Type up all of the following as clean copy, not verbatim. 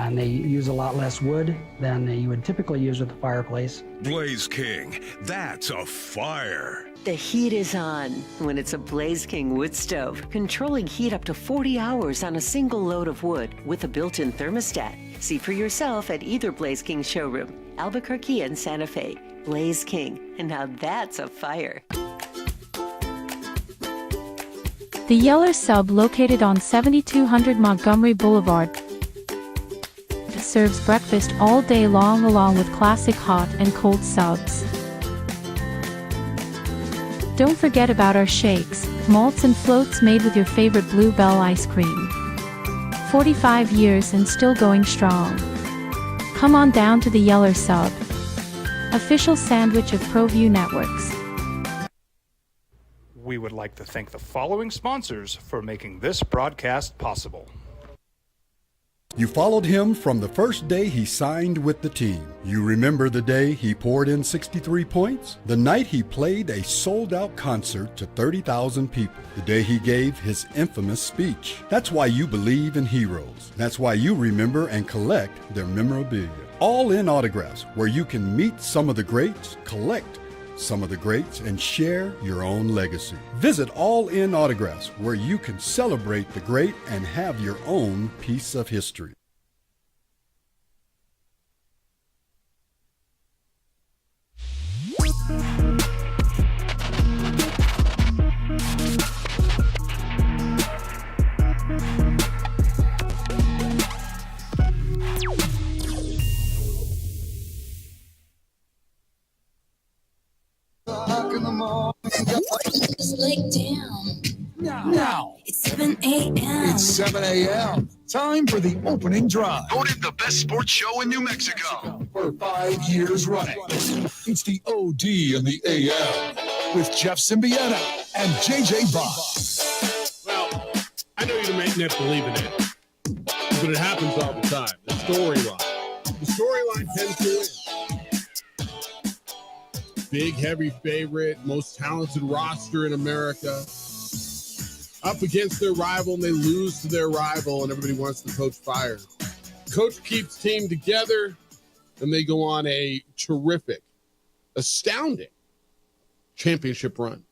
and they use a lot less wood than you would typically use with a fireplace. Blaze King, that's a fire. The heat is on when it's a Blaze King wood stove, controlling heat up to 40 hours on a single load of wood with a built-in thermostat. See for yourself at either Blaze King showroom, Albuquerque and Santa Fe. Blaze King, and now that's a fire. The Yeller Sub, located on 7200 Montgomery Boulevard, serves breakfast all day long along with classic hot and cold subs. Don't forget about our shakes, malts and floats made with your favorite Bluebell ice cream. 45 years and still going strong. Come on down to the Yeller Sub, official sandwich of ProView Networks. We would like to thank the following sponsors for making this broadcast possible. You followed him from the first day he signed with the team. You remember the day he poured in 63 points? The night he played a sold-out concert to 30,000 people. The day he gave his infamous speech. That's why you believe in heroes. That's why you remember and collect their memorabilia. All in Autographs, where you can meet some of the greats, collect some of the greats, and share your own legacy. Visit All In Autographs, where you can celebrate the great and have your own piece of history. Just lay down. Now. It's 7 a.m. It's 7 a.m. Time for the opening drive. Voted the best sports show in New Mexico For 5 years running. It's the OD and the AM with Jeff Symbieta and JJ Bach. Well, I know you may not believe in it, but it happens all the time. The storyline. The storyline tends to win. Big, heavy favorite, most talented roster in America. Up against their rival, and they lose to their rival, and everybody wants the coach fired. Coach keeps team together, and they go on a terrific, astounding championship run.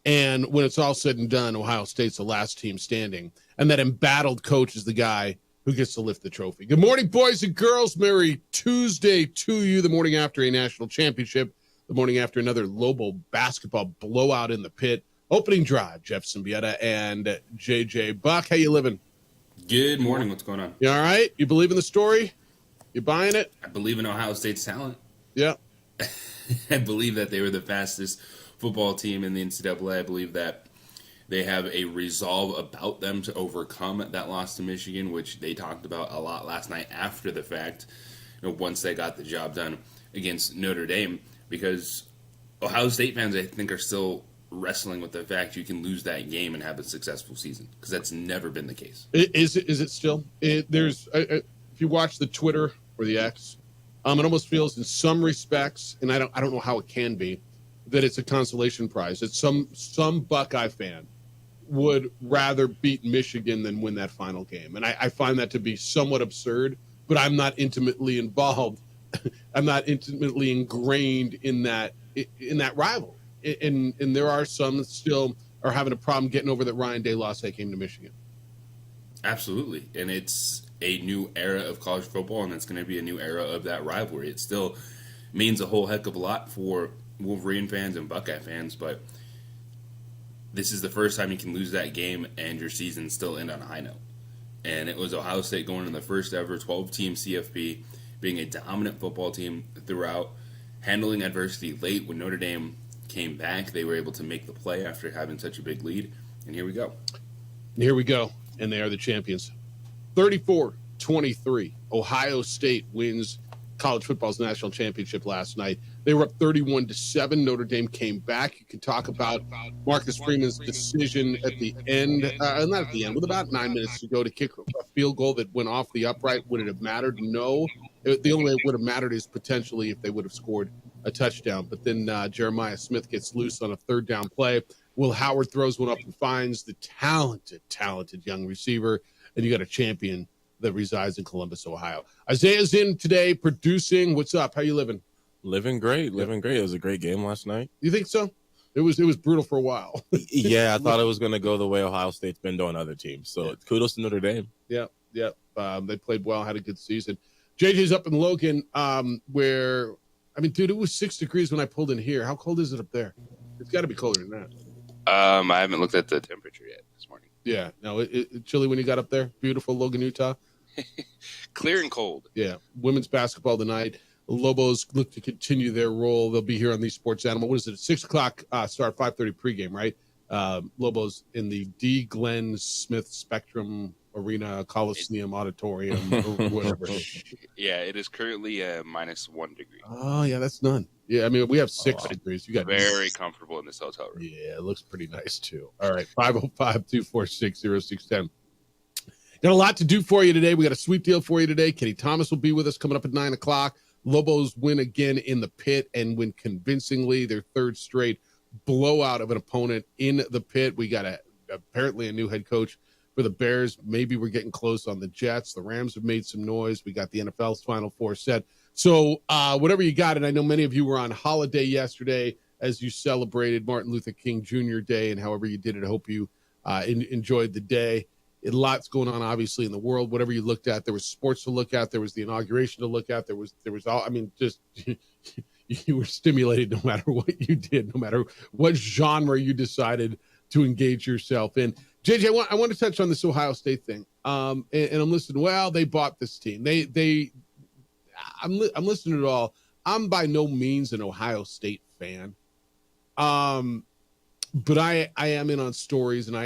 And when it's all said and done, Ohio State's the last team standing, and that embattled coach is the guy who gets to lift the trophy. Good morning, boys and girls. Merry Tuesday to you, the morning after a national championship. The morning after another Lobo basketball blowout in the pit. Opening drive, Jeff Symbieta and JJ Buck. How you living? Good morning. What's going on? You all right? You believe in the story? You buying it? I believe in Ohio State's talent. Yeah. I believe that they were the fastest football team in the NCAA. I believe that they have a resolve about them to overcome that loss to Michigan, which they talked about a lot last night after the fact, once they got the job done against Notre Dame. Because Ohio State fans, I think, are still wrestling with the fact you can lose that game and have a successful season, because that's never been the case. Is it still? There's if you watch the Twitter or the X, it almost feels in some respects, and I don't know how it can be, that it's a consolation prize. That some Buckeye fan would rather beat Michigan than win that final game, and I find that to be somewhat absurd. But I'm not intimately involved. I'm not intimately ingrained in that rivalry. And there are some that still are having a problem getting over that Ryan Day lost that game to Michigan. Absolutely. And it's a new era of college football, and it's going to be a new era of that rivalry. It still means a whole heck of a lot for Wolverine fans and Buckeye fans, but this is the first time you can lose that game and your season still end on a high note. And it was Ohio State going in the first ever 12-team CFP, being a dominant football team throughout, handling adversity late. When Notre Dame came back, they were able to make the play after having such a big lead. And here we go. Here we go. And they are the champions. 34-23. Ohio State wins college football's national championship last night. They were up 31-7. Notre Dame came back. You can talk about Marcus Freeman's decision at the end, not at the end, with about 9 minutes to go to kick a field goal that went off the upright. Would it have mattered? No. The only way it would have mattered is potentially if they would have scored a touchdown. But then Jeremiah Smith gets loose on a third down play. Will Howard throws one up and finds the talented young receiver, and you got a champion that resides in Columbus, Ohio. Isaiah's in today producing. What's up? How you living? Living great. It was a great game last night. You think so? It was brutal for a while. Yeah, I thought it was going to go the way Ohio State's been doing other teams. So kudos to Notre Dame. Yeah. They played well, had a good season. JJ's up in Logan, where, I mean, dude, it was 6 degrees when I pulled in here. How cold is it up there? It's got to be colder than that. I haven't looked at the temperature yet this morning. Yeah. No, it chilly when you got up there. Beautiful Logan, Utah. Clear and cold. Yeah. Women's basketball tonight. Lobos look to continue their role. They'll be here on the Sports Animal. What is it? 6 o'clock start, 5:30 pregame, right? Lobos in the D. Glenn Smith Spectrum Arena Coliseum Auditorium or whatever. Yeah, it is currently -1 degree. Oh, yeah, that's none. Yeah, I mean, we have 6 degrees. You got very comfortable in this hotel room. Yeah, it looks pretty nice, too. All right, 505-246-0610. Got a lot to do for you today. We got a sweet deal for you today. Kenny Thomas will be with us coming up at 9 o'clock. Lobos win again in the pit and win convincingly, their third straight blowout of an opponent in the pit. We got apparently a new head coach for the Bears. Maybe we're getting close on the Jets. The Rams have made some noise. We got the NFL's Final Four set. So whatever you got, and I know many of you were on holiday yesterday as you celebrated Martin Luther King Jr. Day, and however you did it, I hope you enjoyed the day. A lot's going on, obviously, in the world. Whatever you looked at, there was sports to look at. There was the inauguration to look at. There was all. I mean, just you were stimulated no matter what you did, no matter what genre you decided to engage yourself in. JJ, I want to touch on this Ohio State thing. And I'm listening. Well, they bought this team. I'm listening to it all. I'm by no means an Ohio State fan. But I am in on stories, and I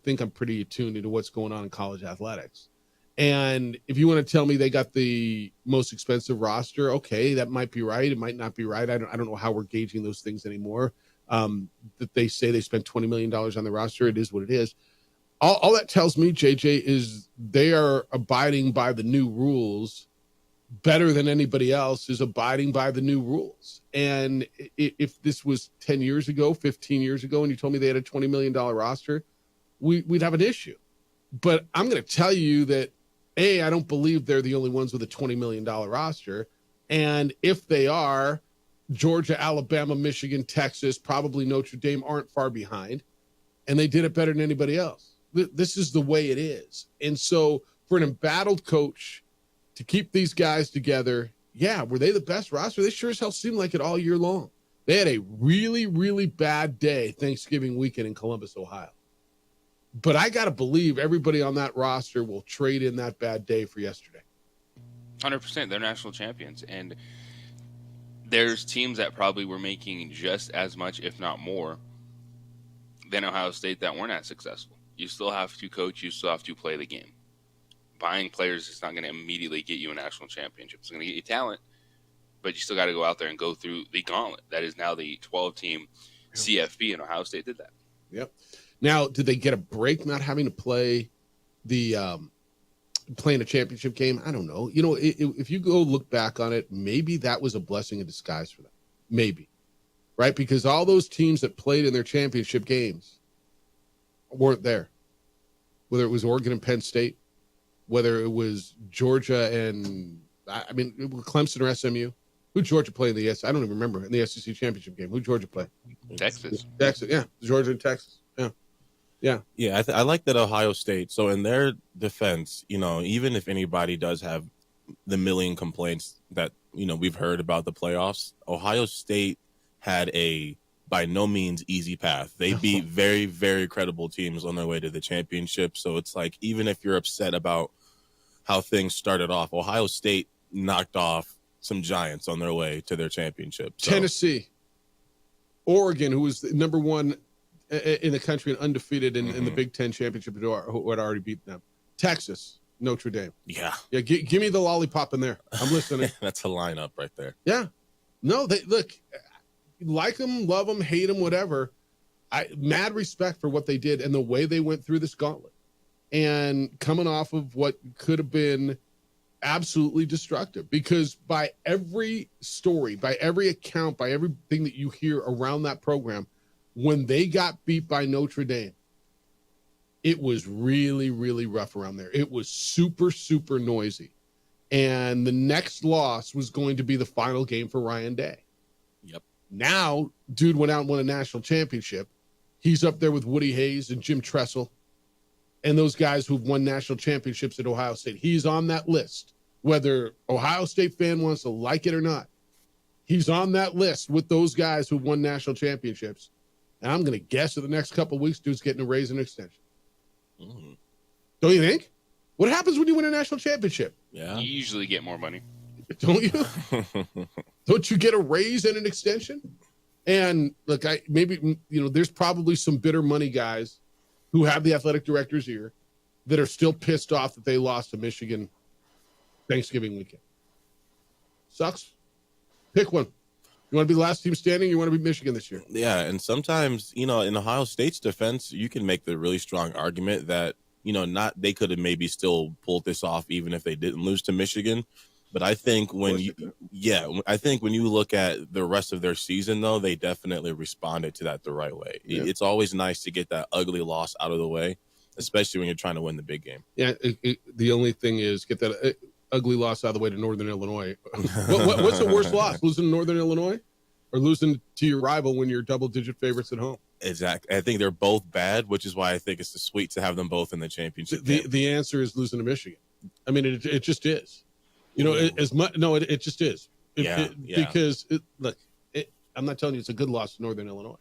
think I'm pretty attuned into what's going on in college athletics. And if you want to tell me they got the most expensive roster, okay, that might be right. It might not be right. I don't know how we're gauging those things anymore. That they say they spent $20 million on the roster. It is what it is. All that tells me, JJ, is they are abiding by the new rules better than anybody else is abiding by the new rules. And if this was 10 years ago, 15 years ago, and you told me they had a $20 million roster, we'd have an issue. But I'm going to tell you that, A, I don't believe they're the only ones with a $20 million roster. And if they are, Georgia, Alabama, Michigan, Texas, probably Notre Dame aren't far behind. And they did it better than anybody else. This is the way it is. And so for an embattled coach to keep these guys together, yeah, were they the best roster? They sure as hell seemed like it all year long. They had a really, really bad day Thanksgiving weekend in Columbus, Ohio. But I got to believe everybody on that roster will trade in that bad day for yesterday. 100%. They're national champions. And there's teams that probably were making just as much, if not more, than Ohio State that weren't as successful. You still have to coach. You still have to play the game. Buying players is not going to immediately get you a national championship. It's going to get you talent, but you still got to go out there and go through the gauntlet. That is now the 12-team CFP, and Ohio State did that. Yep. Now, did they get a break not having to play playing a championship game? I don't know. You know, if you go look back on it, maybe that was a blessing in disguise for them. Maybe. Right? Because all those teams that played in their championship games weren't there. Whether it was Oregon and Penn State, whether it was Georgia and, I mean, Clemson or SMU. Who Georgia play in the I don't even remember, in the SEC championship game. Who Georgia play? Texas, yeah. Georgia and Texas. Yeah. I like that Ohio State. So in their defense, you know, even if anybody does have the million complaints that, you know, we've heard about the playoffs, Ohio State had a by no means easy path. They beat very, very credible teams on their way to the championship. So it's like, even if you're upset about how things started off, Ohio State knocked off some giants on their way to their championship. So. Tennessee, Oregon, who was number one in the country and undefeated in the Big Ten championship, who had already beaten them. Texas, Notre Dame. Yeah. Give me the lollipop in there. I'm listening. That's a lineup right there. Yeah. No, they look, like them, love them, hate them, whatever. Mad respect for what they did and the way they went through this gauntlet, and coming off of what could have been absolutely destructive. Because by every story, by every account, by everything that you hear around that program, when they got beat by Notre Dame, it was really, really rough around there. It was super, super noisy. And the next loss was going to be the final game for Ryan Day. Yep. Now, dude went out and won a national championship. He's up there with Woody Hayes and Jim Tressel and those guys who've won national championships at Ohio State. He's on that list, whether Ohio State fan wants to like it or not. He's on that list with those guys who won national championships. And I'm going to guess in the next couple of weeks, dude's getting a raise and extension. Mm. Don't you think? What happens when you win a national championship? Yeah. You usually get more money. Don't you? Don't you get a raise and an extension? And look, there's probably some bitter money guys who have the athletic director's ear that are still pissed off that they lost to Michigan Thanksgiving weekend. Sucks. Pick one. You want to be the last team standing? Or you want to be Michigan this year? Yeah, and sometimes, in Ohio State's defense, you can make the really strong argument that, they could have maybe still pulled this off even if they didn't lose to Michigan. But I think when you look at the rest of their season, though, they definitely responded to that the right way. Yeah. It's always nice to get that ugly loss out of the way, especially when you're trying to win the big game. Yeah, the only thing is get that ugly loss out of the way to Northern Illinois. What's the worst loss? Losing to Northern Illinois or losing to your rival when you're double-digit favorites at home? Exactly. I think they're both bad, which is why I think it's sweet to have them both in the championship. The answer is losing to Michigan. I mean, it just is. It just is. Because I'm not telling you it's a good loss to Northern Illinois.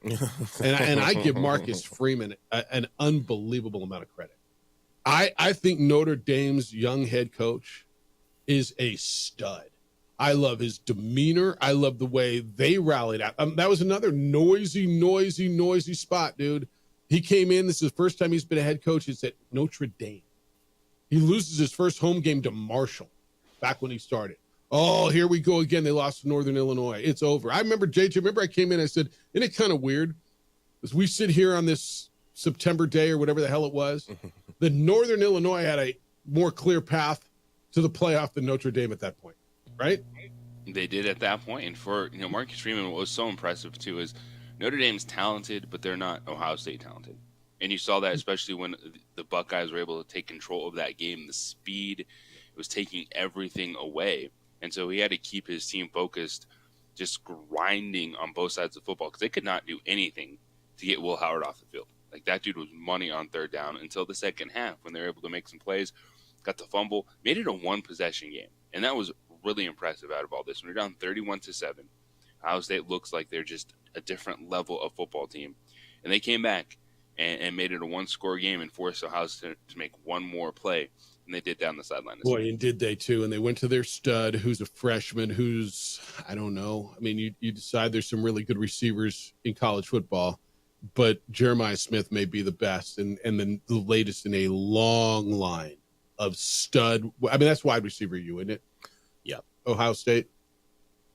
and I give Marcus Freeman an unbelievable amount of credit. I think Notre Dame's young head coach is a stud. I love his demeanor. I love the way they rallied out. That was another noisy spot, dude. He came in. This is the first time he's been a head coach. It's at Notre Dame. He loses his first home game to Marshall back when he started. Oh, here we go again. They lost to Northern Illinois. It's over. I remember, JJ, I came in, I said, isn't it kind of weird? As we sit here on this September day or whatever the hell it was, the Northern Illinois had a more clear path to the playoff than Notre Dame at that point, right? They did at that point. And for Marcus Freeman, what was so impressive, too, is Notre Dame's talented, but they're not Ohio State talented. And you saw that especially when the Buckeyes were able to take control of that game. The speed, it was taking everything away. And so he had to keep his team focused, just grinding on both sides of football because they could not do anything to get Will Howard off the field. Like, that dude was money on third down until the second half when they were able to make some plays, got the fumble, made it a one-possession game. And that was really impressive out of all this. When you're down 31-7, Ohio State looks like they're just a different level of football team. And they came back and made it a one-score game and forced Ohio State to make one more play. And they did down the sideline. Boy, and did they too. And they went to their stud, who's a freshman, who's, I don't know. I mean, you decide there's some really good receivers in college football, but Jeremiah Smith may be the best and then the latest in a long line of stud. I mean, that's wide receiver you, isn't it? Yeah. Ohio State.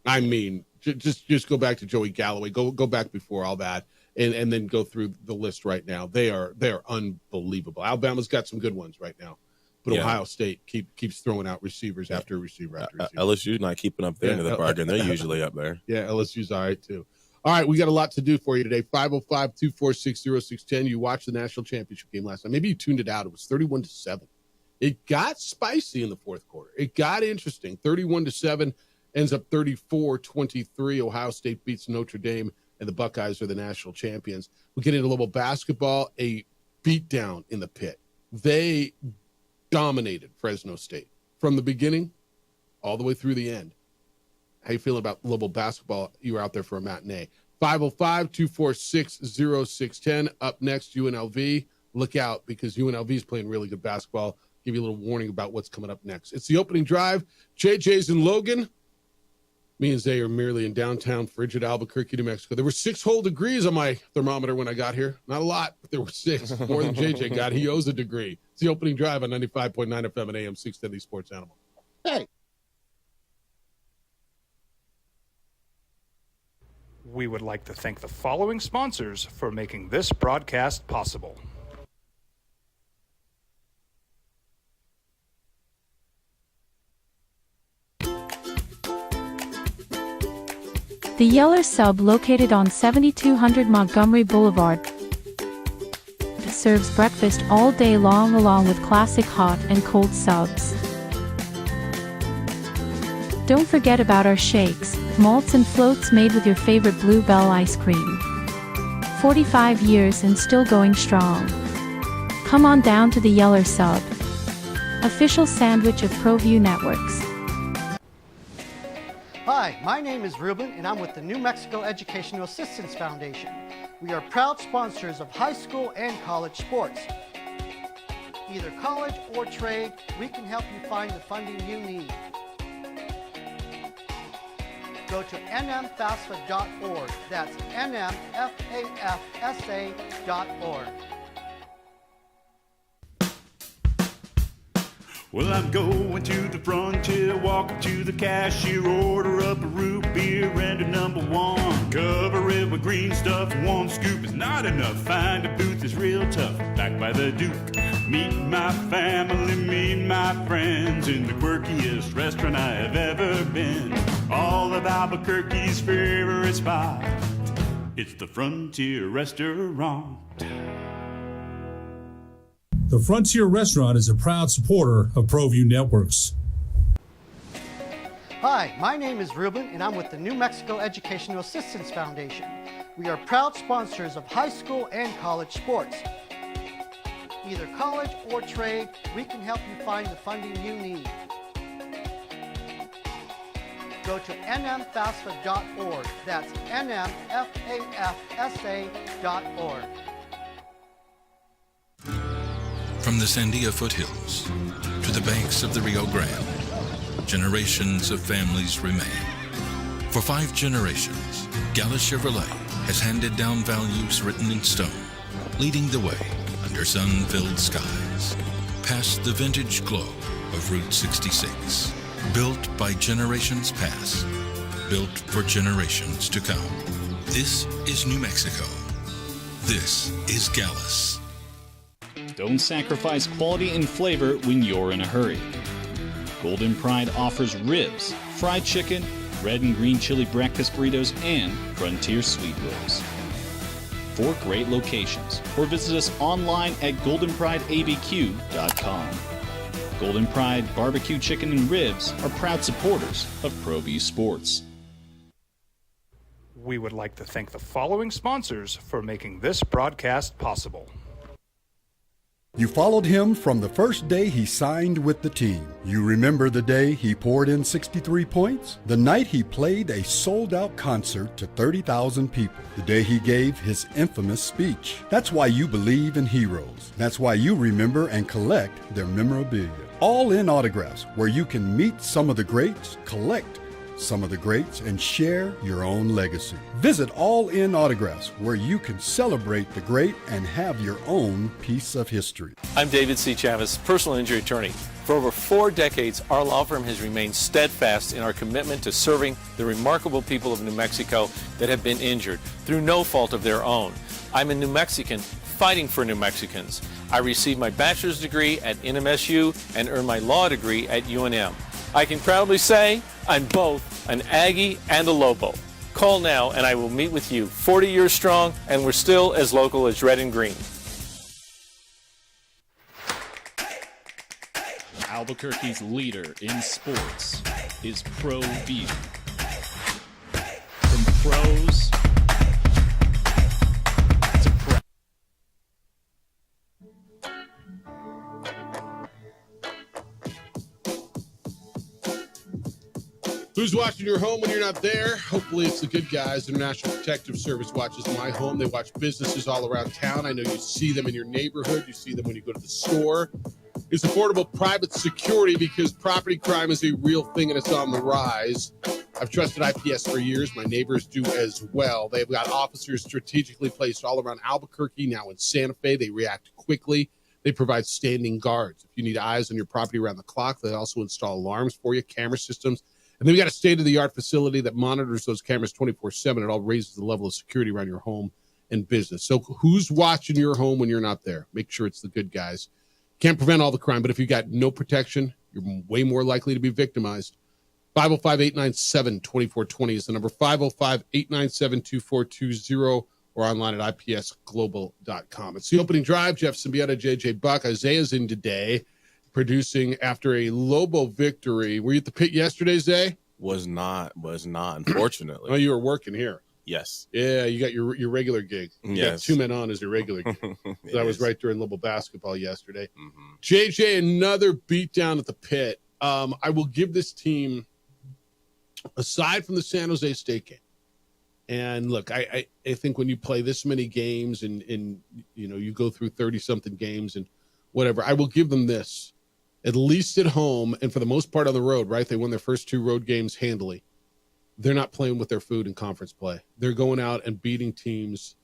I mean, just go back to Joey Galloway. Go back before all that. And then go through the list right now. They are unbelievable. Alabama's got some good ones right now. But yeah. Ohio State keeps throwing out receivers after receiver after receiver. LSU's not keeping up there into the bargain. They're usually up there. Yeah, LSU's all right, too. All right, we got a lot to do for you today. 505-246-0610. You watched the national championship game last night. Maybe you tuned it out. It was 31-7. It got spicy in the fourth quarter. It got interesting. 31-7 ends up 34-23. Ohio State beats Notre Dame, and the Buckeyes are the national champions. We get into a little basketball, a beatdown in the pit. They dominated Fresno State from the beginning all the way through the end. How you feeling about Louisville basketball? You were out there for a matinee. 505-246-0610. Up next, UNLV. Look out because UNLV is playing really good basketball. Give you a little warning about what's coming up next. It's the opening drive. JJ's in Logan. Me and Zay are merely in downtown frigid Albuquerque, New Mexico. There were 6 whole degrees on my thermometer when I got here. Not a lot, but there were 6. More than JJ got. He owes a degree. It's the opening drive on 95.9 FM and AM 610 Sports Animal. Hey. We would like to thank the following sponsors for making this broadcast possible. The Yeller Sub, located on 7200 Montgomery Boulevard, serves breakfast all day long along with classic hot and cold subs. Don't forget about our shakes, malts and floats made with your favorite Blue Bell ice cream. 45 years and still going strong. Come on down to the Yeller Sub, official sandwich of ProView Networks. Hi, my name is Ruben and I'm with the New Mexico Educational Assistance Foundation. We are proud sponsors of high school and college sports. Either college or trade, we can help you find the funding you need. Go to nmfafsa.org. That's nmfafsa.org. Well, I'm going to the frontier, walk up to the cashier, order up a root beer and a number one. Cover it with green stuff, one scoop is not enough. Find a booth is real tough, back by the Duke. Meet my family, meet my friends in the quirkiest restaurant I have ever been. All of Albuquerque's favorite spot, it's the Frontier Restaurant. The Frontier Restaurant is a proud supporter of ProView Networks. Hi, my name is Ruben and I'm with the New Mexico Educational Assistance Foundation. We are proud sponsors of high school and college sports. Either college or trade, we can help you find the funding you need. Go to nmfafsa.org. That's nmfafsa.org. From the Sandia foothills to the banks of the Rio Grande, generations of families remain. For 5 generations, Gallus Chevrolet has handed down values written in stone, leading the way under sun-filled skies, past the vintage glow of Route 66. Built by generations past, built for generations to come. This is New Mexico. This is Gallus. Don't sacrifice quality and flavor when you're in a hurry. Golden Pride offers ribs, fried chicken, red and green chili breakfast burritos, and Frontier sweet rolls. 4 great locations, or visit us online at goldenprideabq.com. Golden Pride Barbecue Chicken and Ribs are proud supporters of ProView Sports. We would like to thank the following sponsors for making this broadcast possible. You followed him from the first day he signed with the team. You remember the day he poured in 63 points? The night he played a sold-out concert to 30,000 people. The day he gave his infamous speech. That's why you believe in heroes. That's why you remember and collect their memorabilia. All in autographs, where you can meet some of the greats, collect some of the greats, and share your own legacy. Visit All In Autographs, where you can celebrate the great and have your own piece of history. I'm David C. Chavez, personal injury attorney. For over 4 decades, our law firm has remained steadfast in our commitment to serving the remarkable people of New Mexico that have been injured through no fault of their own. I'm a New Mexican fighting for New Mexicans. I received my bachelor's degree at NMSU and earned my law degree at UNM. I can proudly say I'm both an Aggie and a Lobo. Call now and I will meet with you. 40 years strong, and we're still as local as red and green. Albuquerque's leader in sports is ProView. From pros to pro. Who's watching your home when you're not there? Hopefully it's the good guys. International Protective Service watches my home. They watch businesses all around town. I know you see them in your neighborhood. You see them when you go to the store. It's affordable private security because property crime is a real thing and it's on the rise. I've trusted IPS for years. My neighbors do as well. They've got officers strategically placed all around Albuquerque, now in Santa Fe. They react quickly. They provide standing guards. If you need eyes on your property around the clock, they also install alarms for you, camera systems. And then we got a state-of-the-art facility that monitors those cameras 24/7. It all raises the level of security around your home and business. So who's watching your home when you're not there? Make sure it's the good guys. Can't prevent all the crime, but if you got no protection, you're way more likely to be victimized. 505-897-2420 is the number. 505-897-2420, or online at ipsglobal.com. It's the opening drive. Jeff Symbieta, JJ Buck. Isaiah's in today, producing after a Lobo victory. Were you at the pit yesterday, Zay? Was not, unfortunately. Oh, you were working here. Yes. Yeah, you got your regular gig. You got Yes. 2 men on as your regular gig. That was is. right during Lobo basketball yesterday. JJ, another beatdown at the pit. I will give this team, aside from the San Jose State game, and look, I think when you play this many games and you go through 30-something games and whatever, I will give them this. At least at home, and for the most part on the road, right? They won their first 2 road games handily. They're not playing with their food in conference play. They're going out and beating teams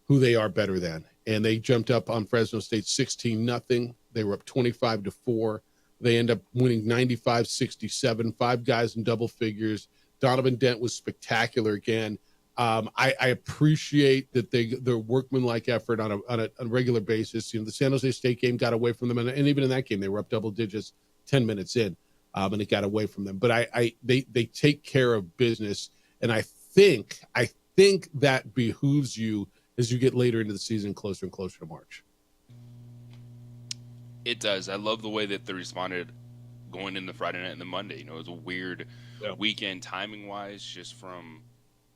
who they are better than. And they jumped up on Fresno State 16-0. They were up 25-4. They end up winning 95-67, 5 guys in double figures. Donovan Dent was spectacular again. I appreciate that their workmanlike effort on a regular basis. The San Jose State game got away from them, and even in that game, they were up double digits 10 minutes in. And it got away from them. But they take care of business, and I think that behooves you as you get later into the season, closer and closer to March. It does. I love the way that they responded going into Friday night and the Monday. It was a weird weekend timing-wise, just from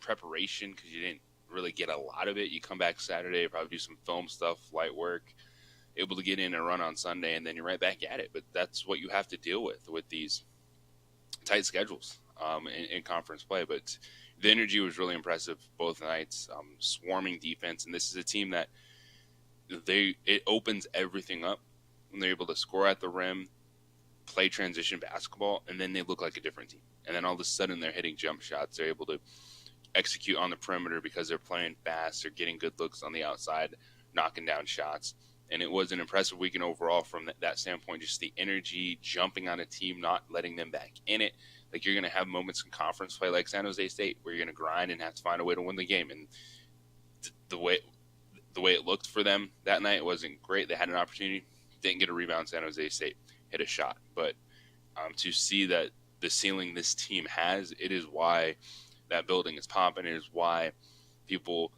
preparation, because you didn't really get a lot of it. You come back Saturday, probably do some film stuff, light work, able to get in and run on Sunday, and then you're right back at it. But that's what you have to deal with these tight schedules in conference play. But the energy was really impressive both nights, swarming defense. And this is a team that it opens everything up when they're able to score at the rim, play transition basketball, and then they look like a different team. And then all of a sudden they're hitting jump shots. They're able to execute on the perimeter because they're playing fast. They're getting good looks on the outside, knocking down shots. And it was an impressive weekend overall from that standpoint, just the energy, jumping on a team, not letting them back in it. Like, you're going to have moments in conference play like San Jose State where you're going to grind and have to find a way to win the game. And the way it looked for them that night wasn't great. They had an opportunity, didn't get a rebound. San Jose State hit a shot. But to see that the ceiling this team has, it is why that building is popping. It is why people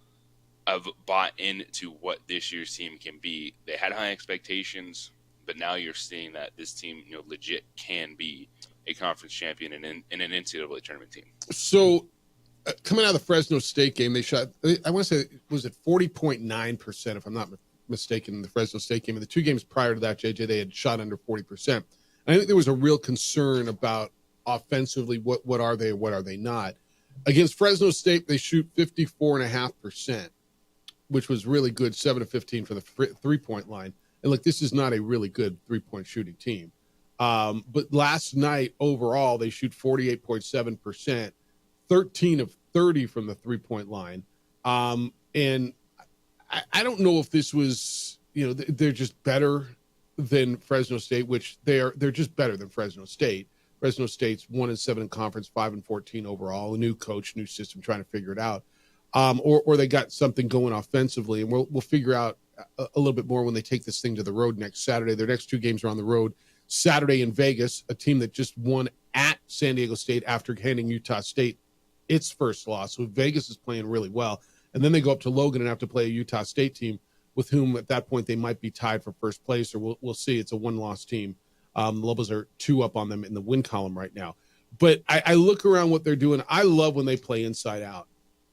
have bought into what this year's team can be. They had high expectations, but now you're seeing that this team, legit can be a conference champion and an NCAA tournament team. So, coming out of the Fresno State game, they shot, I want to say, was it 40.9%, if I'm not mistaken, in the Fresno State game. In the 2 games prior to that, JJ, they had shot under 40%. And I think there was a real concern about offensively, what are they or what are they not. Against Fresno State, they shoot 54.5%. which was really good, 7 of 15 for the three-point line. And look, this is not a really good three-point shooting team. But last night, overall, they shoot 48.7%, 13 of 30 from the three-point line. And I don't know if this was, they're just better than Fresno State, which they're just better than Fresno State. Fresno State's 1-7 in conference, 5-14 overall, a new coach, new system, trying to figure it out. Or they got something going offensively, and we'll figure out a little bit more when they take this thing to the road next Saturday. Their next 2 games are on the road. Saturday in Vegas, a team that just won at San Diego State after handing Utah State its first loss. So Vegas is playing really well. And then they go up to Logan and have to play a Utah State team with whom at that point they might be tied for first place, or we'll see. It's a 1-loss team. The Lobos are 2 up on them in the win column right now. But I look around what they're doing. I love when they play inside out.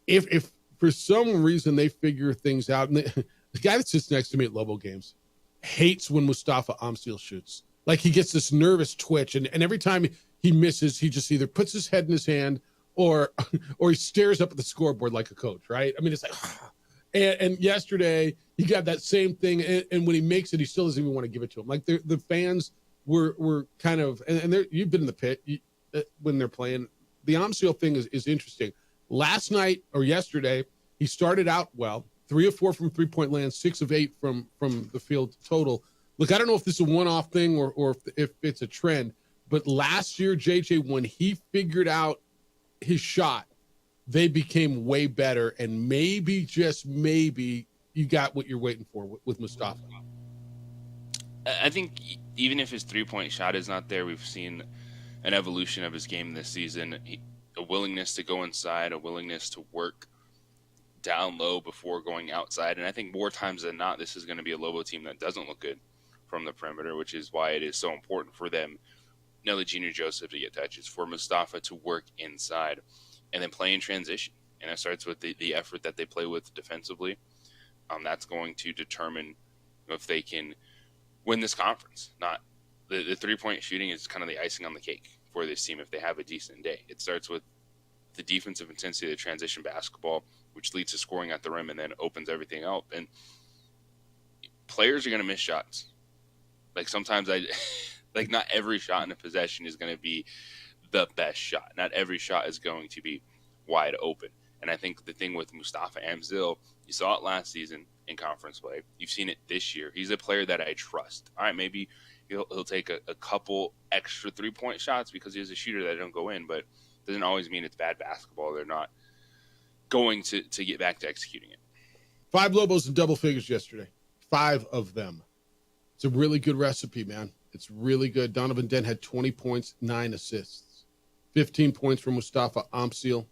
If for some reason they figure things out, and the guy that sits next to me at Lobo games hates when Mustafa Amsil shoots. Like, he gets this nervous twitch, and every time he misses, he just either puts his head in his hand or he stares up at the scoreboard like a coach, right? I mean, it's like, and yesterday he got that same thing, and when he makes it, he still doesn't even want to give it to him. Like, the fans were kind of, and you've been in the pit when they're playing. The Amsil thing is interesting. Last night or yesterday, he started out well, 3 of 4 from three-point land, 6 of 8 from the field total. Look, I don't know if this is a one-off thing or if it's a trend, but last year, JJ, when he figured out his shot, they became way better, and maybe, just maybe, you got what you're waiting for with Mustafa. I think even if his three-point shot is not there, we've seen an evolution of his game this season. A willingness to go inside, a willingness to work down low before going outside. And I think more times than not, this is going to be a Lobo team that doesn't look good from the perimeter, which is why it is so important for them, Nelly Jr. Joseph to get touches, for Mustafa to work inside, and then play in transition. And it starts with the effort that they play with defensively. That's going to determine if they can win this conference. Not the three-point shooting is kind of the icing on the cake for this team if they have a decent day. It starts with the defensive intensity of the transition basketball, which leads to scoring at the rim and then opens everything up. And players are going to miss shots. Like sometimes not every shot in a possession is going to be the best shot. Not every shot is going to be wide open. And I think the thing with Mustafa Amzil, you saw it last season in conference play. You've seen it this year. He's a player that I trust. All right, maybe he'll take a couple extra three-point shots because he's a shooter that don't go in, but doesn't always mean it's bad basketball. They're not going to get back to executing it. 5 Lobos in double figures yesterday. 5 of them. It's a really good recipe, man. It's really good. Donovan Dent had 20 points, 9 assists. 15 points from Mustafa Amzil.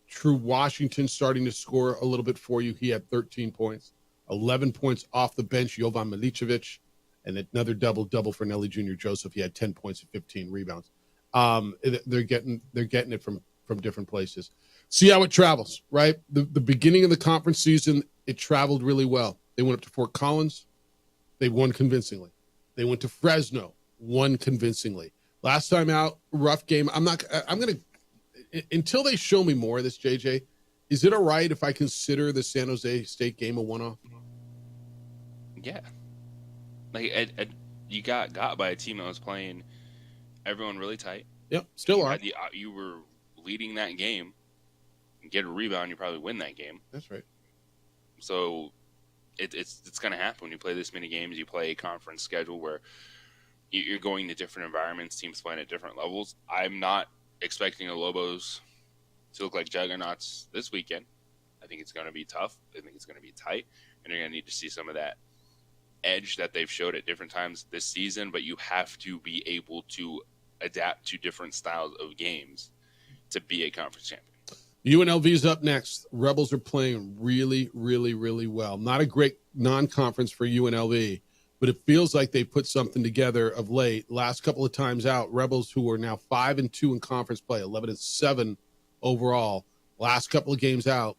True Washington starting to score a little bit for you. He had 13 points. 11 points off the bench, Jovan Milicevic. And another double-double for Nelly Jr. Joseph. He had 10 points and 15 rebounds. They're getting it from different places. See how it travels, right? The beginning of the conference season, it traveled really well. They went up to Fort Collins. They won convincingly. They went to Fresno, won convincingly. Last time out, rough game. I'm going to, until they show me more of this, JJ, is it all right if I consider the San Jose State game a one-off? Yeah. Like, you got by a team that was playing everyone really tight. Yep, still are. You were leading that game. Get a rebound, you probably win that game. That's right. So it's going to happen when you play this many games. You play a conference schedule where you're going to different environments, teams playing at different levels. I'm not expecting the Lobos to look like juggernauts this weekend. I think it's going to be tough. I think it's going to be tight, and you're going to need to see some of that edge that they've showed at different times this season, but you have to be able to adapt to different styles of games to be a conference champion. UNLV's up next. Rebels are playing really, really, really well. Not a great non-conference for UNLV, but it feels like they put something together of late. Last couple of times out, Rebels, who are now 5-2 in conference play, 11-7 overall. Last couple of games out,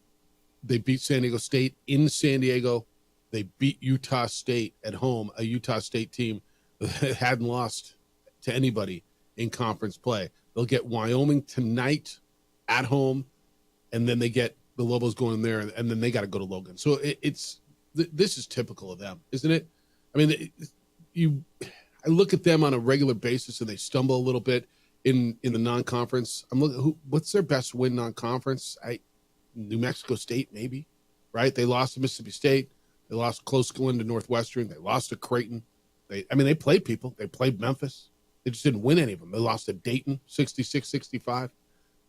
they beat San Diego State in San Diego. They beat Utah State at home, a Utah State team that hadn't lost to anybody in conference play. They'll get Wyoming tonight at home, and then they get the Lobos going there, and then they got to go to Logan. So this is typical of them, isn't it? I mean, I look at them on a regular basis, and they stumble a little bit in the non-conference. I'm looking, what's their best win non-conference? New Mexico State, maybe, right? They lost to Mississippi State. They lost close going to Northwestern. They lost to Creighton. They played people. They played Memphis. They just didn't win any of them. They lost to Dayton, 66-65.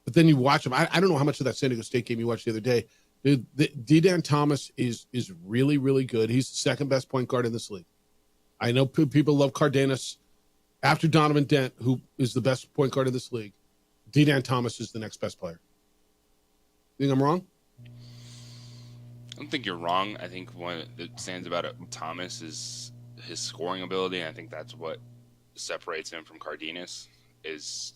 But then you watch them. I don't know how much of that San Diego State game you watched the other day. Dude, D-Dan Thomas is really, really good. He's the second best point guard in this league. I know people love Cardenas. After Donovan Dent, who is the best point guard in this league, D-Dan Thomas is the next best player. You think I'm wrong? I don't think you're wrong. I think one that stands about Thomas is his scoring ability, and I think that's what separates him from Cardenas. Is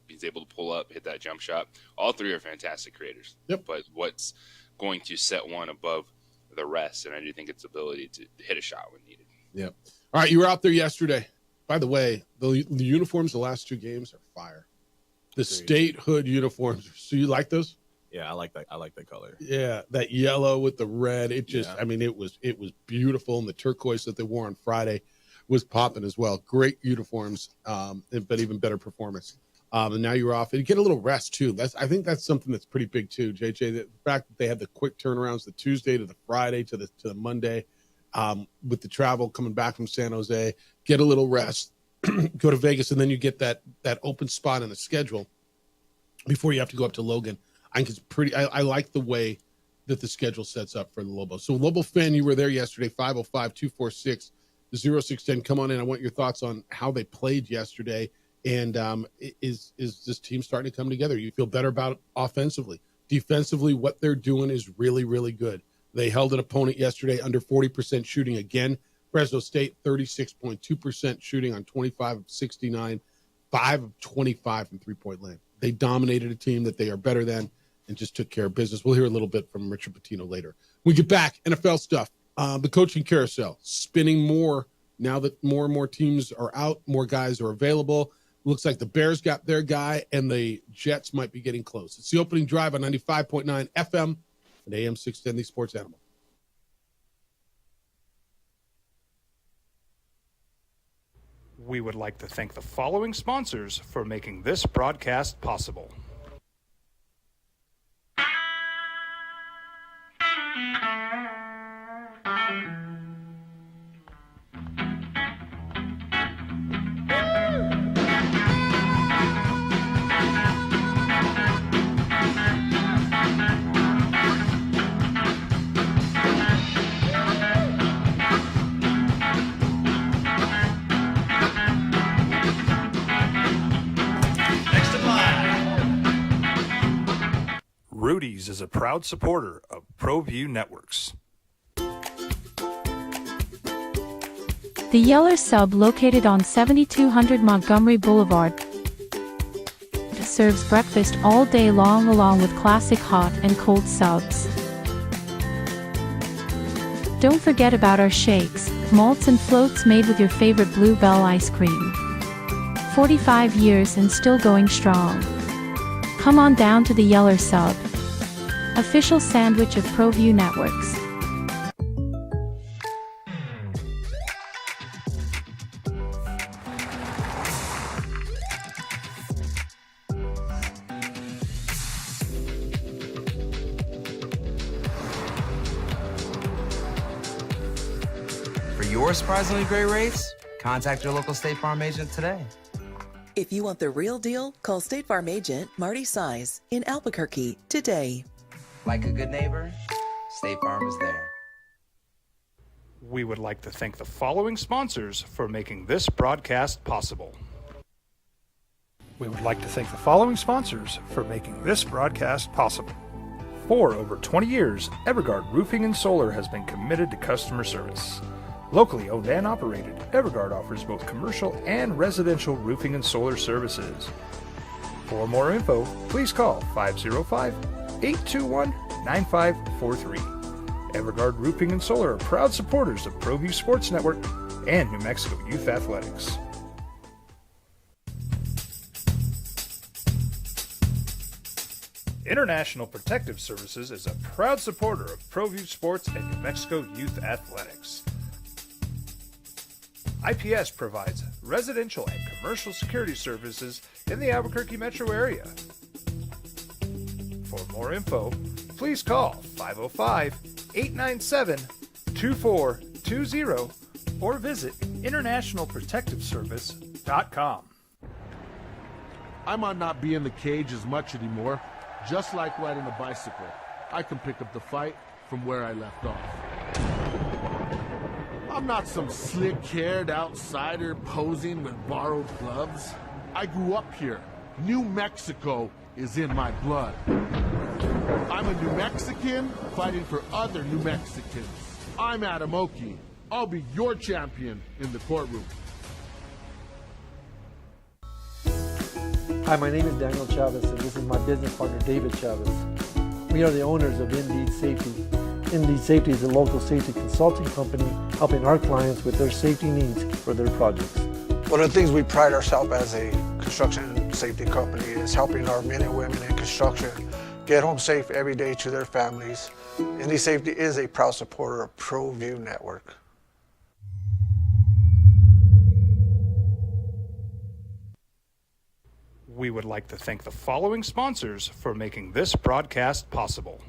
he's able to pull up, hit that jump shot. All three are fantastic creators. Yep. But what's going to set one above the rest? And I do think it's ability to hit a shot when needed. Yep. All right, you were out there yesterday. By the way, the uniforms the last 2 games are fire. The statehood uniforms. So you like those? Yeah, I like that. I like that color. Yeah, that yellow with the red. It just, I mean, it was beautiful. And the turquoise that they wore on Friday was popping as well. Great uniforms, but even better performance. And now you're off. And you get a little rest, too. I think that's something that's pretty big, too, JJ. The fact that they had the quick turnarounds, the Tuesday to the Friday to the Monday, with the travel coming back from San Jose, get a little rest, go to Vegas, and then you get that open spot in the schedule before you have to go up to Logan. I think it's pretty. I like the way that the schedule sets up for the Lobos. So, Lobo fan, you were there yesterday. 505-246-0610. Come on in. I want your thoughts on how they played yesterday, and is this team starting to come together? You feel better about it offensively, Defensively, what they're doing is really, really good. They held an opponent yesterday under 40% shooting again. Fresno State, 36.2% shooting on 25 of 69, 5 of 25 from three-point land. They dominated a team that they are better than and just took care of business. We'll hear a little bit from Richard Pitino later. When we get back, NFL stuff. The coaching carousel, spinning more now that more and more teams are out, more guys are available. Looks like the Bears got their guy, and the Jets might be getting close. It's the opening drive on 95.9 FM and AM 610, the Sports Animal. We would like to thank the following sponsors for making this broadcast possible. Rudy's is a proud supporter of ProView Networks. The Yeller Sub, located on 7200 Montgomery Boulevard, serves breakfast all day long along with classic hot and cold subs. Don't forget about our shakes, malts and floats made with your favorite Blue Bell ice cream. 45 years and still going strong. Come on down to the Yeller Sub, official sandwich of ProView Networks. For your surprisingly great rates, contact your local State Farm agent today. If you want the real deal, call State Farm agent Marty Size in Albuquerque today. Like a good neighbor, State Farm is there. We would like to thank the following sponsors for making this broadcast possible. We would like to thank the following sponsors for making this broadcast possible. For over 20 years, Evergard Roofing and Solar has been committed to customer service. Locally owned and operated, Evergard offers both commercial and residential roofing and solar services. For more info, please call 505-821-9543. Evergard Roofing and Solar are proud supporters of ProView Sports Network and New Mexico Youth Athletics. International Protective Services is a proud supporter of ProView Sports and New Mexico Youth Athletics. IPS provides residential and commercial security services in the Albuquerque metro area. For more info, please call 505-897-2420 or visit internationalprotectiveservice.com. I might not be in the cage as much anymore. Just like riding a bicycle, I can pick up the fight from where I left off. I'm not some slick-haired outsider posing with borrowed gloves. I grew up here. New Mexico is in my blood. I'm a New Mexican fighting for other New Mexicans. I'm Adam Oki. I'll be your champion in the courtroom. Hi, my name is Daniel Chavez, and this is my business partner, David Chavez. We are the owners of Indeed Safety. Indeed Safety is a local safety consulting company helping our clients with their safety needs for their projects. One of the things we pride ourselves as a construction safety company is helping our men and women in construction get home safe every day to their families. Indeed Safety is a proud supporter of ProView Network. We would like to thank the following sponsors for making this broadcast possible.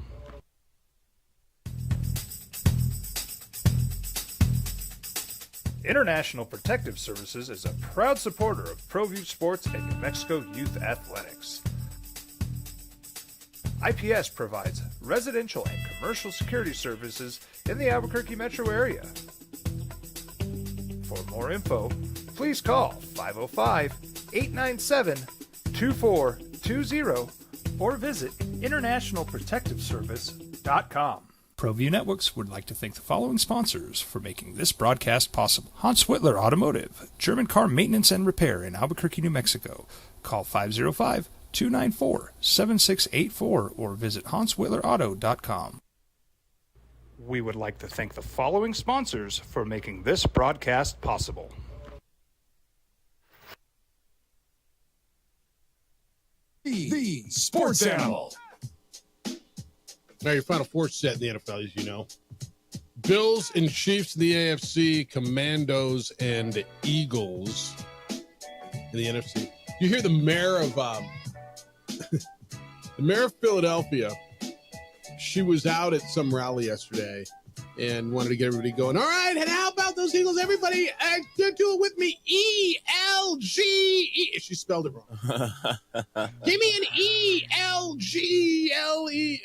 International Protective Services is a proud supporter of ProView Sports and New Mexico Youth Athletics. IPS provides residential and commercial security services in the Albuquerque metro area. For more info, please call 505-897-2420 or visit internationalprotectiveservice.com. ProView Networks would like to thank the following sponsors for making this broadcast possible. Hans Whitler Automotive, German car maintenance and repair in Albuquerque, New Mexico. Call 505-294-7684 or visit hanswhitlerauto.com. We would like to thank the following sponsors for making this broadcast possible. The Sports Animal. Now, your Final Four set in the NFL, as you know. Bills and Chiefs in the AFC, Commandos and Eagles in the NFC. You hear the mayor of Philadelphia. She was out at some rally yesterday and wanted to get everybody going. All right, and how about those Eagles? Everybody, do it with me. E-L-G-E. She spelled it wrong. Give me an E-L-G-L-E.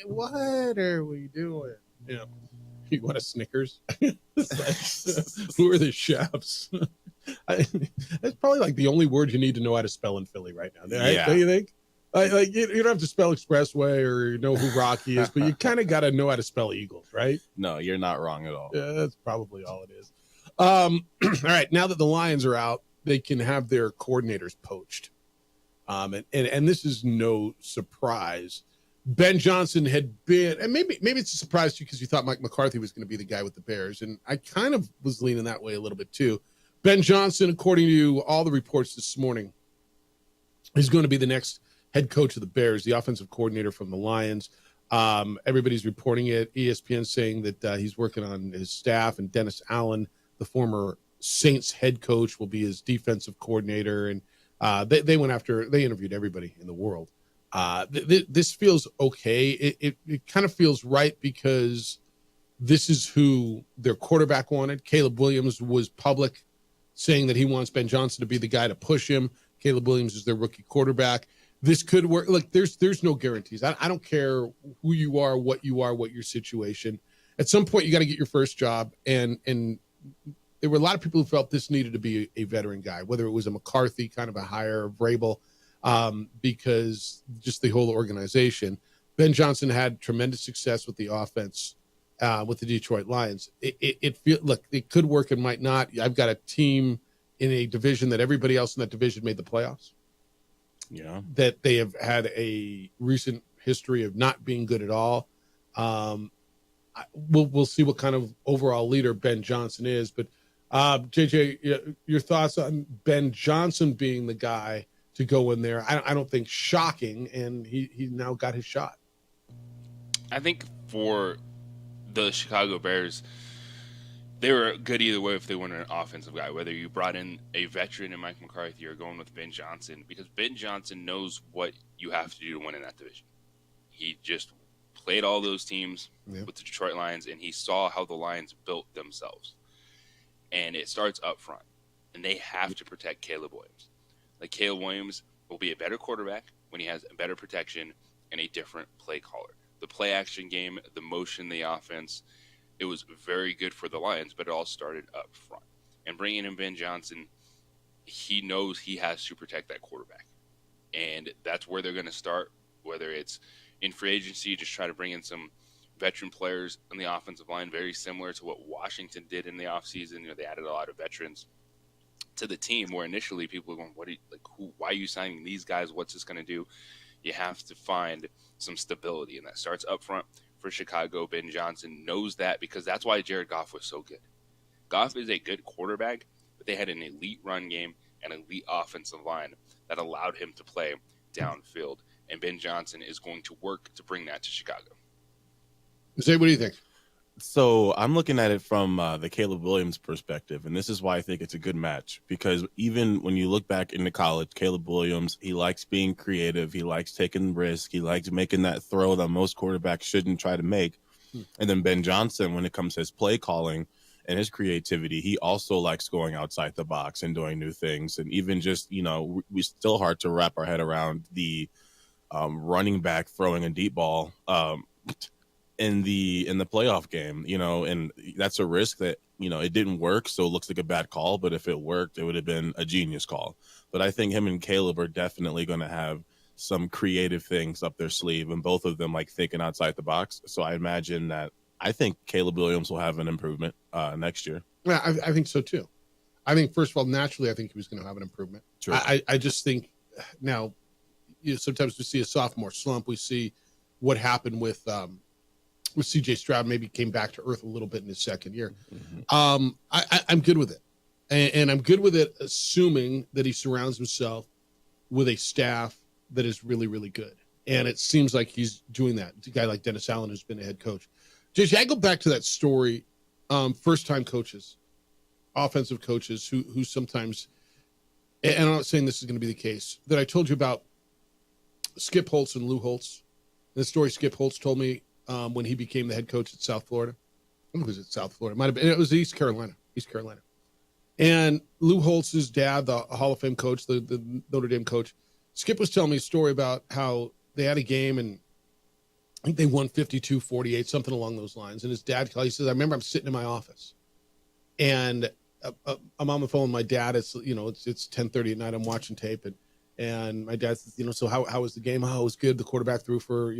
What are we doing? Yeah. You want a Snickers? Who are the chefs? That's probably like the only word you need to know how to spell in Philly right now. Right? Yeah. Don't you think? Like you don't have to spell Expressway or know who Rocky is, but you kind of got to know how to spell Eagles, right? No, you're not wrong at all. Yeah, that's probably all it is. All right, now that the Lions are out, they can have their coordinators poached. And this is no surprise. Ben Johnson had been, and maybe it's a surprise to you because you thought Mike McCarthy was going to be the guy with the Bears, and I kind of was leaning that way a little bit too. Ben Johnson, according to all the reports this morning, is going to be the next head coach of the Bears, the offensive coordinator from the Lions. Everybody's reporting it. ESPN saying that he's working on his staff, and Dennis Allen, the former Saints head coach, will be his defensive coordinator. And they interviewed everybody in the world. This feels okay. It kind of feels right because this is who their quarterback wanted. Caleb Williams was public saying that he wants Ben Johnson to be the guy to push him. Caleb Williams is their rookie quarterback. This could work. Look, there's no guarantees. I don't care who you are, what your situation. At some point, you got to get your first job. And there were a lot of people who felt this needed to be a veteran guy, whether it was a McCarthy kind of a hire, Vrabel, because just the whole organization. Ben Johnson had tremendous success with the offense with the Detroit Lions. It could work, it might not. I've got a team in a division that everybody else in that division made the playoffs. Yeah, that they have had a recent history of not being good at all. We'll see what kind of overall leader Ben Johnson is. But JJ, your thoughts on Ben Johnson being the guy to go in there? I don't think shocking, and he now got his shot. I think for the Chicago Bears, they were good either way if they wanted an offensive guy, whether you brought in a veteran in Mike McCarthy or going with Ben Johnson, because Ben Johnson knows what you have to do to win in that division. He just played all those teams with the Detroit Lions, and he saw how the Lions built themselves. And it starts up front, and they have to protect Caleb Williams. Like, Caleb Williams will be a better quarterback when he has a better protection and a different play caller. The play action game, the motion, the offense, it was very good for the Lions, but it all started up front. And bringing in Ben Johnson, he knows he has to protect that quarterback. And that's where they're going to start, whether it's in free agency, just try to bring in some veteran players on the offensive line, very similar to what Washington did in the offseason. They added a lot of veterans to the team, where initially people were going, why are you signing these guys? What's this going to do? You have to find some stability, and that starts up front. For Chicago, Ben Johnson knows that, because that's why Jared Goff was so good. Goff is a good quarterback, but they had an elite run game and elite offensive line that allowed him to play downfield. And Ben Johnson is going to work to bring that to Chicago. Zay, what do you think? So I'm looking at it from the Caleb Williams perspective, and this is why I think it's a good match, because even when you look back into college, Caleb Williams, he likes being creative. He likes taking risk. He likes making that throw that most quarterbacks shouldn't try to make. And then Ben Johnson, when it comes to his play calling and his creativity, he also likes going outside the box and doing new things. And even just, we still hard to wrap our head around the running back throwing a deep ball in the playoff game, and that's a risk that, it didn't work. So it looks like a bad call, but if it worked, it would have been a genius call. But I think him and Caleb are definitely going to have some creative things up their sleeve, and both of them like thinking outside the box. So I imagine that I think Caleb Williams will have an improvement next year. Yeah, I think so too. I think, first of all, naturally, I think he was going to have an improvement. Sure. I just think now, sometimes we see a sophomore slump. We see what happened with C.J. Stroud, maybe came back to earth a little bit in his second year. I'm good with it. And I'm good with it, assuming that he surrounds himself with a staff that is really, really good. And it seems like he's doing that. It's a guy like Dennis Allen, who's been a head coach. JJ, I go back to that story, first-time coaches, offensive coaches who sometimes, and I'm not saying this is going to be the case, that I told you about Skip Holtz and Lou Holtz. The story Skip Holtz told me when he became the head coach at South Florida. I think it was at South Florida. It might have been. It was East Carolina. And Lou Holtz's dad, the Hall of Fame coach, the Notre Dame coach, Skip was telling me a story about how they had a game and I think they won 52-48, something along those lines. And his dad, he says, I remember I'm sitting in my office and I'm on the phone with my dad. It's 10:30 at night. I'm watching tape and my dad says, so how was the game? Oh, it was good. The quarterback threw for,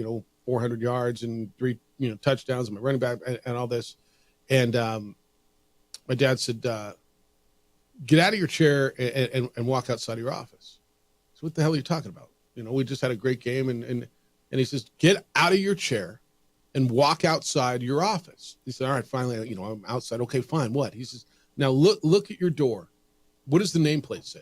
400 yards and 3, touchdowns and my running back and all this. And my dad said, get out of your chair and walk outside of your office. So what the hell are you talking about? We just had a great game and he says, get out of your chair and walk outside your office. He said, all right, finally, I'm outside. Okay, fine. What? He says, now look at your door. What does the nameplate say?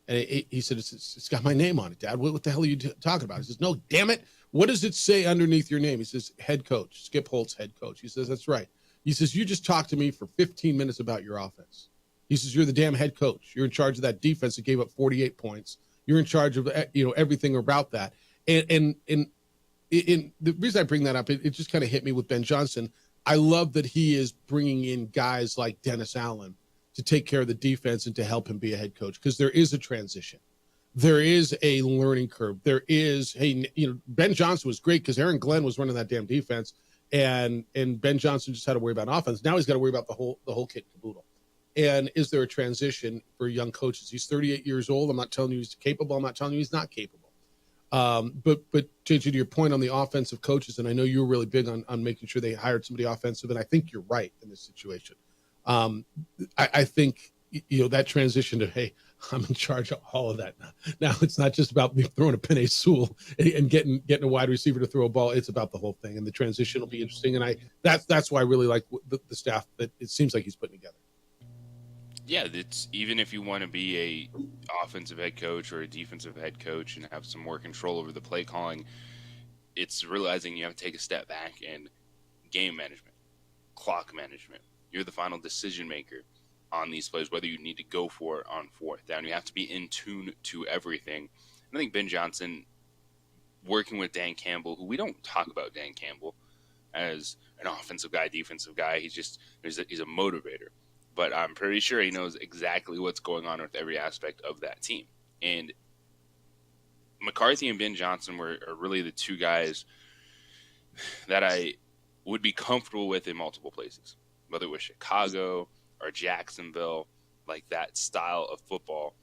And he said, it's got my name on it, Dad. What the hell are you talking about? He says, no, damn it. What does it say underneath your name? He says, head coach, Skip Holtz, head coach. He says, that's right. He says, you just talked to me for 15 minutes about your offense. He says, you're the damn head coach. You're in charge of that defense that gave up 48 points. You're in charge of, everything about that. And the reason I bring that up, it just kind of hit me with Ben Johnson. I love that he is bringing in guys like Dennis Allen to take care of the defense and to help him be a head coach, because there is a transition. There is a learning curve. There is, Ben Johnson was great because Aaron Glenn was running that damn defense, and Ben Johnson just had to worry about offense. Now he's got to worry about the whole kit and caboodle. And is there a transition for young coaches? He's 38 years old. I'm not telling you he's capable. I'm not telling you he's not capable. But JJ, to your point on the offensive coaches, and I know you were really big on making sure they hired somebody offensive, and I think you're right in this situation. I think, that transition to, hey, I'm in charge of all of that now. It's not just about me throwing a Penei Sewell and getting a wide receiver to throw a ball. It's about the whole thing, and the transition will be interesting. And that's why I really like the staff that it seems like he's putting together. Yeah, it's even if you want to be a offensive head coach or a defensive head coach and have some more control over the play calling, it's realizing you have to take a step back and game management, clock management. You're the final decision maker on these plays, whether you need to go for it on fourth down. You have to be in tune to everything. And I think Ben Johnson, working with Dan Campbell, who we don't talk about Dan Campbell as an offensive guy, defensive guy. He's a motivator. But I'm pretty sure he knows exactly what's going on with every aspect of that team. And McCarthy and Ben Johnson are really the two guys that I would be comfortable with in multiple places, whether it was Chicago or Jacksonville, like that style of football,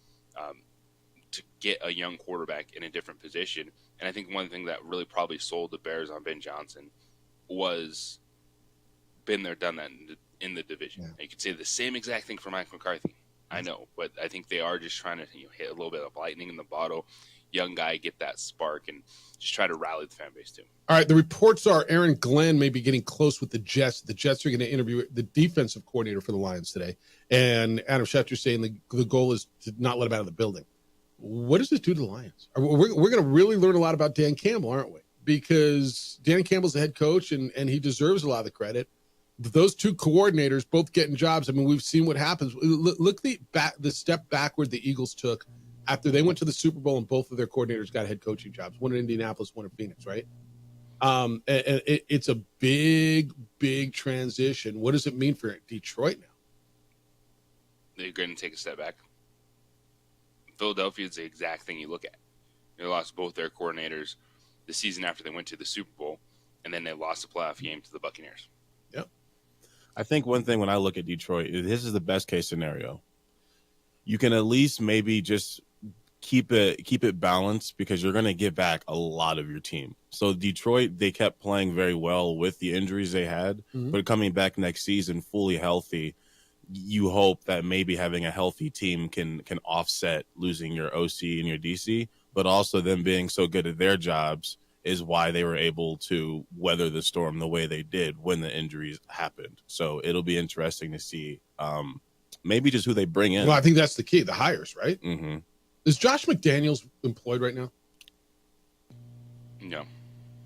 to get a young quarterback in a different position. And I think one thing that really probably sold the Bears on Ben Johnson was been there, done that in the division. Yeah. You could say the same exact thing for Mike McCarthy. I know, but I think they are just trying to hit a little bit of lightning in the bottle. Young guy, get that spark, and just try to rally the fan base too. All right, the reports are Aaron Glenn may be getting close with the Jets. The Jets are going to interview the defensive coordinator for the Lions today, and Adam Schefter saying the goal is to not let him out of the building. What does this do to the Lions? We're going to really learn a lot about Dan Campbell, aren't we? Because Dan Campbell's the head coach, and he deserves a lot of the credit. Those two coordinators both getting jobs. I mean, we've seen what happens. Look the step backward the Eagles took after they went to the Super Bowl and both of their coordinators got head coaching jobs. One in Indianapolis, one in Phoenix, right? It's a big, big transition. What does it mean for Detroit now? They're going to take a step back. Philadelphia is the exact thing you look at. They lost both their coordinators the season after they went to the Super Bowl, and then they lost the playoff game to the Buccaneers. Yep. I think one thing when I look at Detroit, this is the best case scenario. You can at least maybe just keep it balanced, because you're going to get back a lot of your team. So Detroit, they kept playing very well with the injuries they had, but coming back next season fully healthy, you hope that maybe having a healthy team can offset losing your OC and your DC, but also them being so good at their jobs is why they were able to weather the storm the way they did when the injuries happened. So it'll be interesting to see maybe just who they bring in. Well, I think that's the key, the hires, right? Mm-hmm. Is Josh McDaniels employed right now? No.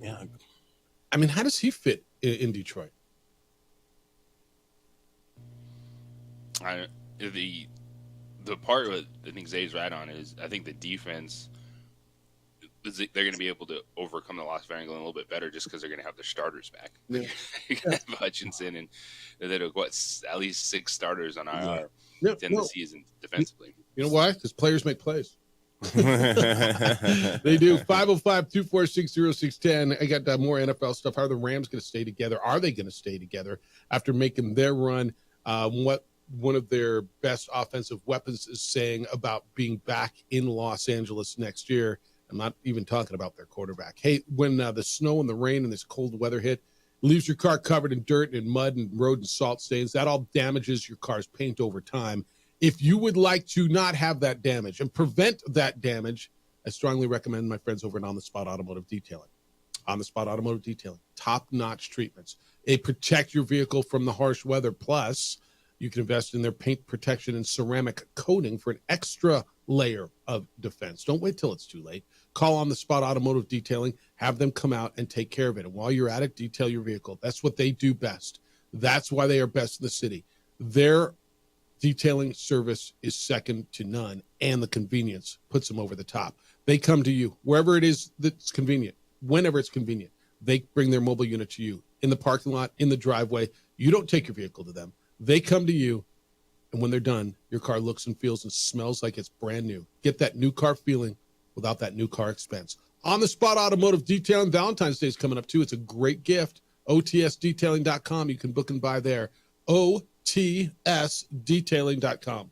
Yeah. I mean, how does he fit in Detroit? The part that I think Zay's right on is I think the defense, they're going to be able to overcome the loss of Aaron Glenn a little bit better just because they're going to have their starters back. Yeah. You're going to have Hutchinson, and they're at least 6 starters on IR Yeah. to end the season defensively. You know why? Because players make plays. They do. 505-246-0610. I got more NFL stuff. How are the Rams going to stay together? Are they going to stay together after making their run? What one of their best offensive weapons is saying about being back in Los Angeles next year. I'm not even talking about their quarterback. Hey, when the snow and the rain and this cold weather hit, leaves your car covered in dirt and mud and road and salt stains. That all damages your car's paint over time. If you would like to not have that damage and prevent that damage, I strongly recommend my friends over at On the Spot Automotive Detailing. On the Spot Automotive Detailing, top-notch treatments. They protect your vehicle from the harsh weather. Plus, you can invest in their paint protection and ceramic coating for an extra layer of defense. Don't wait till it's too late. Call On the Spot Automotive Detailing. Have them come out and take care of it. And while you're at it, detail your vehicle. That's what they do best. That's why they are best in the city. Their detailing service is second to none, and the convenience puts them over the top. They come to you wherever it is that's convenient, whenever it's convenient. They bring their mobile unit to you in the parking lot, in the driveway. You don't take your vehicle to them. They come to you, and when they're done, your car looks and feels and smells like it's brand new. Get that new car feeling without that new car expense. On the Spot Automotive Detailing, Valentine's Day is coming up too. It's a great gift. OTSdetailing.com. You can book and buy there. OTSdetailing.com.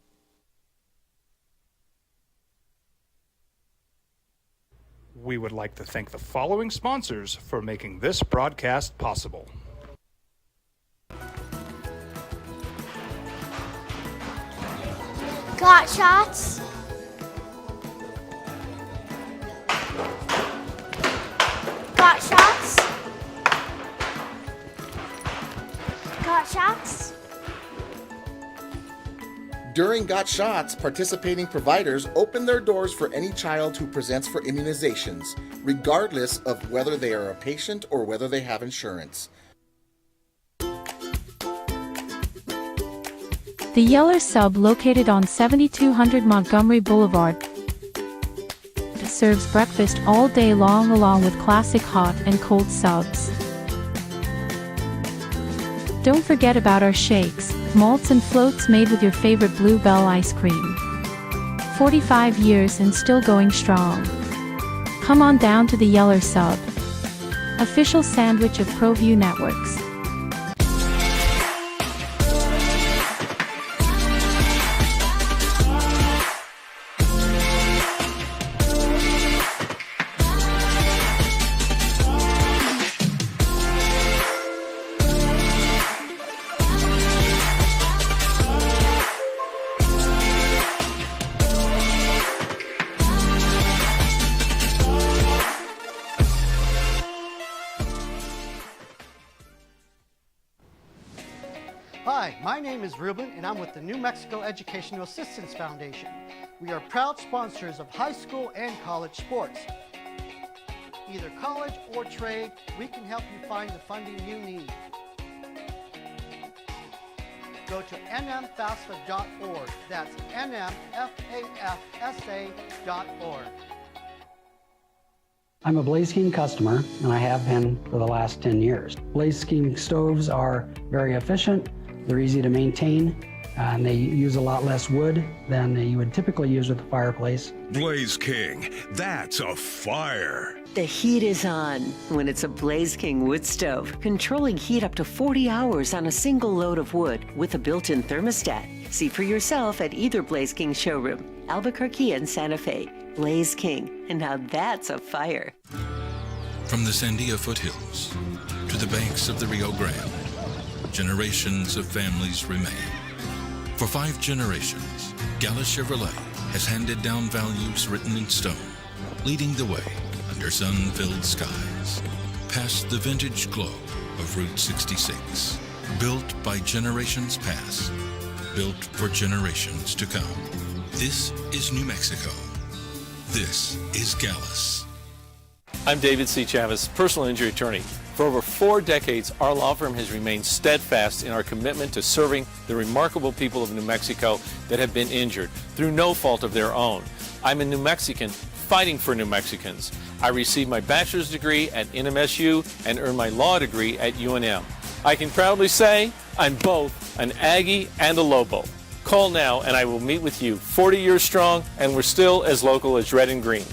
We would like to thank the following sponsors for making this broadcast possible. Got shots? Got shots? Got shots? During Got Shots, participating providers open their doors for any child who presents for immunizations, regardless of whether they are a patient or whether they have insurance. The Yeller Sub, located on 7200 Montgomery Boulevard, serves breakfast all day long along with classic hot and cold subs. Don't forget about our shakes, malts and floats made with your favorite Blue Bell ice cream. 45 years and still going strong. Come on down to the Yeller Sub, official sandwich of ProView Networks. Hi, my name is Ruben, and I'm with the New Mexico Educational Assistance Foundation. We are proud sponsors of high school and college sports. Either college or trade, we can help you find the funding you need. Go to nmfafsa.org. That's nmfafsa.org. I'm a Blaze King customer, and I have been for the last 10 years. Blaze King stoves are very efficient, they're easy to maintain, and they use a lot less wood than you would typically use with a fireplace. Blaze King, that's a fire. The heat is on when it's a Blaze King wood stove, controlling heat up to 40 hours on a single load of wood with a built-in thermostat. See for yourself at either Blaze King showroom, Albuquerque and Santa Fe. Blaze King, and now that's a fire. From the Sandia foothills to the banks of the Rio Grande, generations of families remain. For 5 generations, Gallus Chevrolet has handed down values written in stone, leading the way under sun-filled skies, past the vintage glow of Route 66. Built by generations past, built for generations to come. This is New Mexico. This is Gallus. I'm David C. Chavez, personal injury attorney. For over 4 decades, our law firm has remained steadfast in our commitment to serving the remarkable people of New Mexico that have been injured through no fault of their own. I'm a New Mexican fighting for New Mexicans. I received my bachelor's degree at NMSU and earned my law degree at UNM. I can proudly say I'm both an Aggie and a Lobo. Call now and I will meet with you. 40 years strong, and we're still as local as red and green.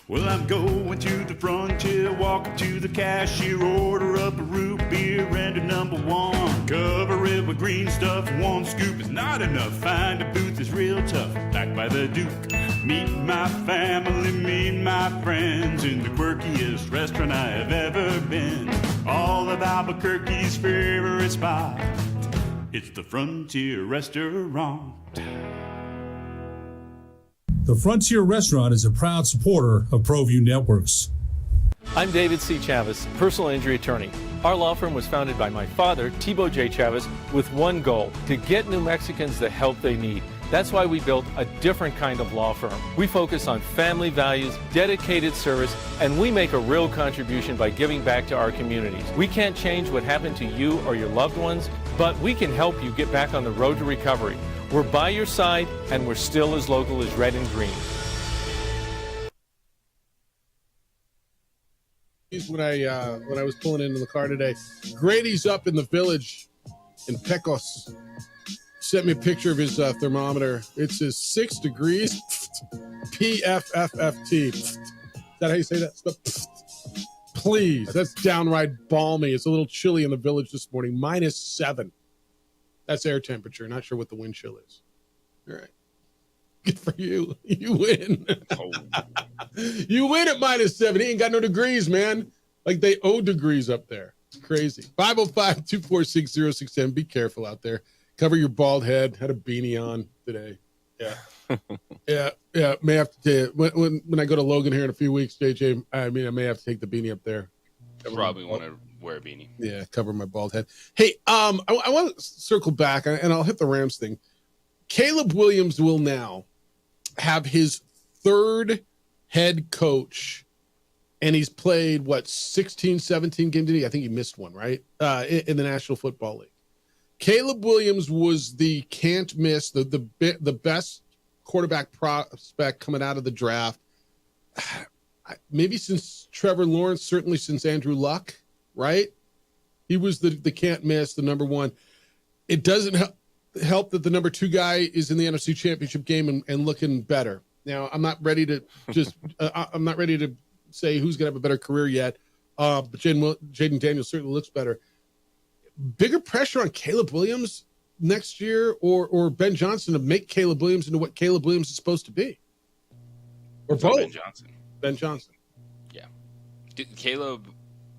Well, I'm going to the frontier, walk up to the cashier, order up a root beer and a number 1. Cover it with green stuff, 1 scoop is not enough. Find a booth is real tough, back by the Duke. Meet my family, meet my friends in the quirkiest restaurant I have ever been. All of Albuquerque's favorite spot, it's the Frontier Restaurant. The Frontier Restaurant is a proud supporter of ProView Networks. I'm David C. Chavez, personal injury attorney. Our law firm was founded by my father, Thibaut J. Chavez, with one goal: to get New Mexicans the help they need. That's why we built a different kind of law firm. We focus on family values, dedicated service, and we make a real contribution by giving back to our communities. We can't change what happened to you or your loved ones, but we can help you get back on the road to recovery. We're by your side, and we're still as local as red and green. When I was pulling into the car today, Grady's up in the village in Pecos. Sent me a picture of his thermometer. It says 6 degrees. PFFFT. Is that how you say that? Please, that's downright balmy. It's a little chilly in the village this morning. -7. That's air temperature. Not sure what the wind chill is. All right. Good for you. You win. You win at -7. He ain't got no degrees, man. Like they owe degrees up there. It's crazy. 505-246-0610. Be careful out there. Cover your bald head. Had a beanie on today. Yeah. Yeah. May have to when I go to Logan here in a few weeks, JJ, I may have to take the beanie up there. Probably want to wear a beanie. Yeah, cover my bald head. Hey, I want to circle back, and I'll hit the Rams thing. Caleb Williams will now have his 3rd head coach, and he's played, 16, 17 games? I think he missed one, right? In the National Football League. Caleb Williams was the can't miss, the best quarterback prospect coming out of the draft. Maybe since Trevor Lawrence, certainly since Andrew Luck, right? He was the can't miss, the number 1. It doesn't help that the number 2 guy is in the NFC Championship game and looking better. Now, I'm not ready to I'm not ready to say who's going to have a better career yet, but Jaden Daniels certainly looks better. Bigger pressure on Caleb Williams next year or Ben Johnson to make Caleb Williams into what Caleb Williams is supposed to be? Or both? Ben Johnson. Yeah. Caleb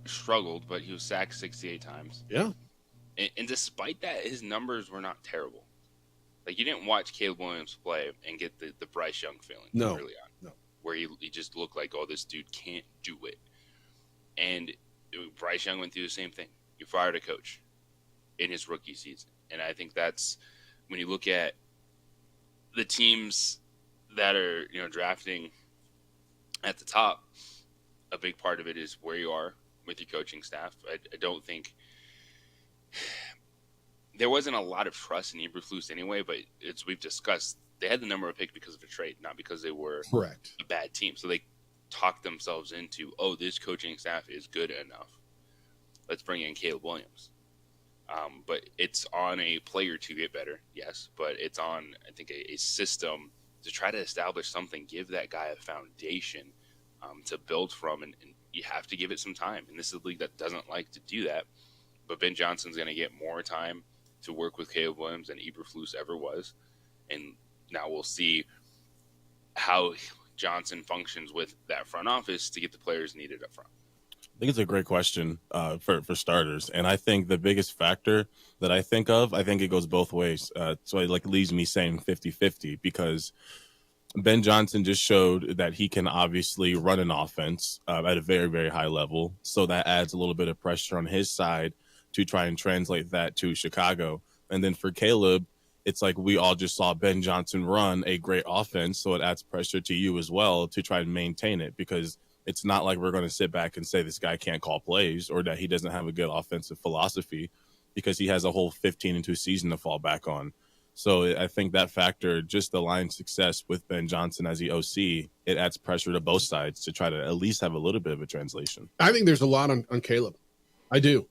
struggled, but he was sacked 68 times. Yeah. And despite that, his numbers were not terrible. Like, you didn't watch Caleb Williams play and get the Bryce Young feeling early on. No. Where he just looked like, oh, this dude can't do it. And Bryce Young went through the same thing. You fired a coach in his rookie season. And I think that's when you look at the teams that are, drafting at the top, a big part of it is where you are with your coaching staff. I don't think there wasn't a lot of trust in Eberflus anyway, but as we've discussed, they had the number of picks because of a trade, not because they were correct a bad team. So they talked themselves into, oh, this coaching staff is good enough. Let's bring in Caleb Williams. But it's on a player to get better, yes, but it's on, I think, a system to try to establish something, give that guy a foundation to build from, and you have to give it some time. And this is a league that doesn't like to do that, but Ben Johnson's going to get more time to work with Caleb Williams than Eberflus ever was. And now we'll see how Johnson functions with that front office to get the players needed up front. I think it's a great question for starters. And I think the biggest factor that I think it goes both ways. So it leaves me saying 50-50 because Ben Johnson just showed that he can obviously run an offense at a very, very high level. So that adds a little bit of pressure on his side to try and translate that to Chicago. And then for Caleb, it's like we all just saw Ben Johnson run a great offense. So it adds pressure to you as well to try and maintain it, because it's not like we're going to sit back and say this guy can't call plays or that he doesn't have a good offensive philosophy, because he has a whole 15-2 season to fall back on. So I think that factor, just the line success with Ben Johnson as the OC, it adds pressure to both sides to try to at least have a little bit of a translation. I think there's a lot on Caleb. I do.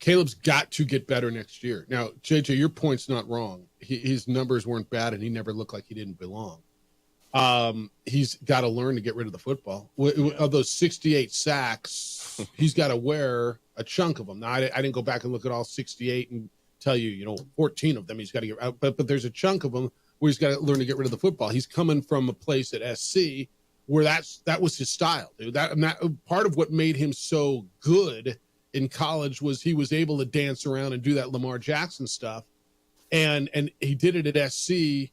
Caleb's got to get better next year. Now, JJ, your point's not wrong. His numbers weren't bad, and he never looked like he didn't belong. He's got to learn to get rid of the football. Of those 68 sacks, he's got to wear a chunk of them. Now, I didn't go back and look at all 68 and tell you, 14 of them he's got to get out. But there's a chunk of them where he's got to learn to get rid of the football. He's coming from a place at SC where that was his style, dude. That part of what made him so good in college was he was able to dance around and do that Lamar Jackson stuff. And he did it at SC.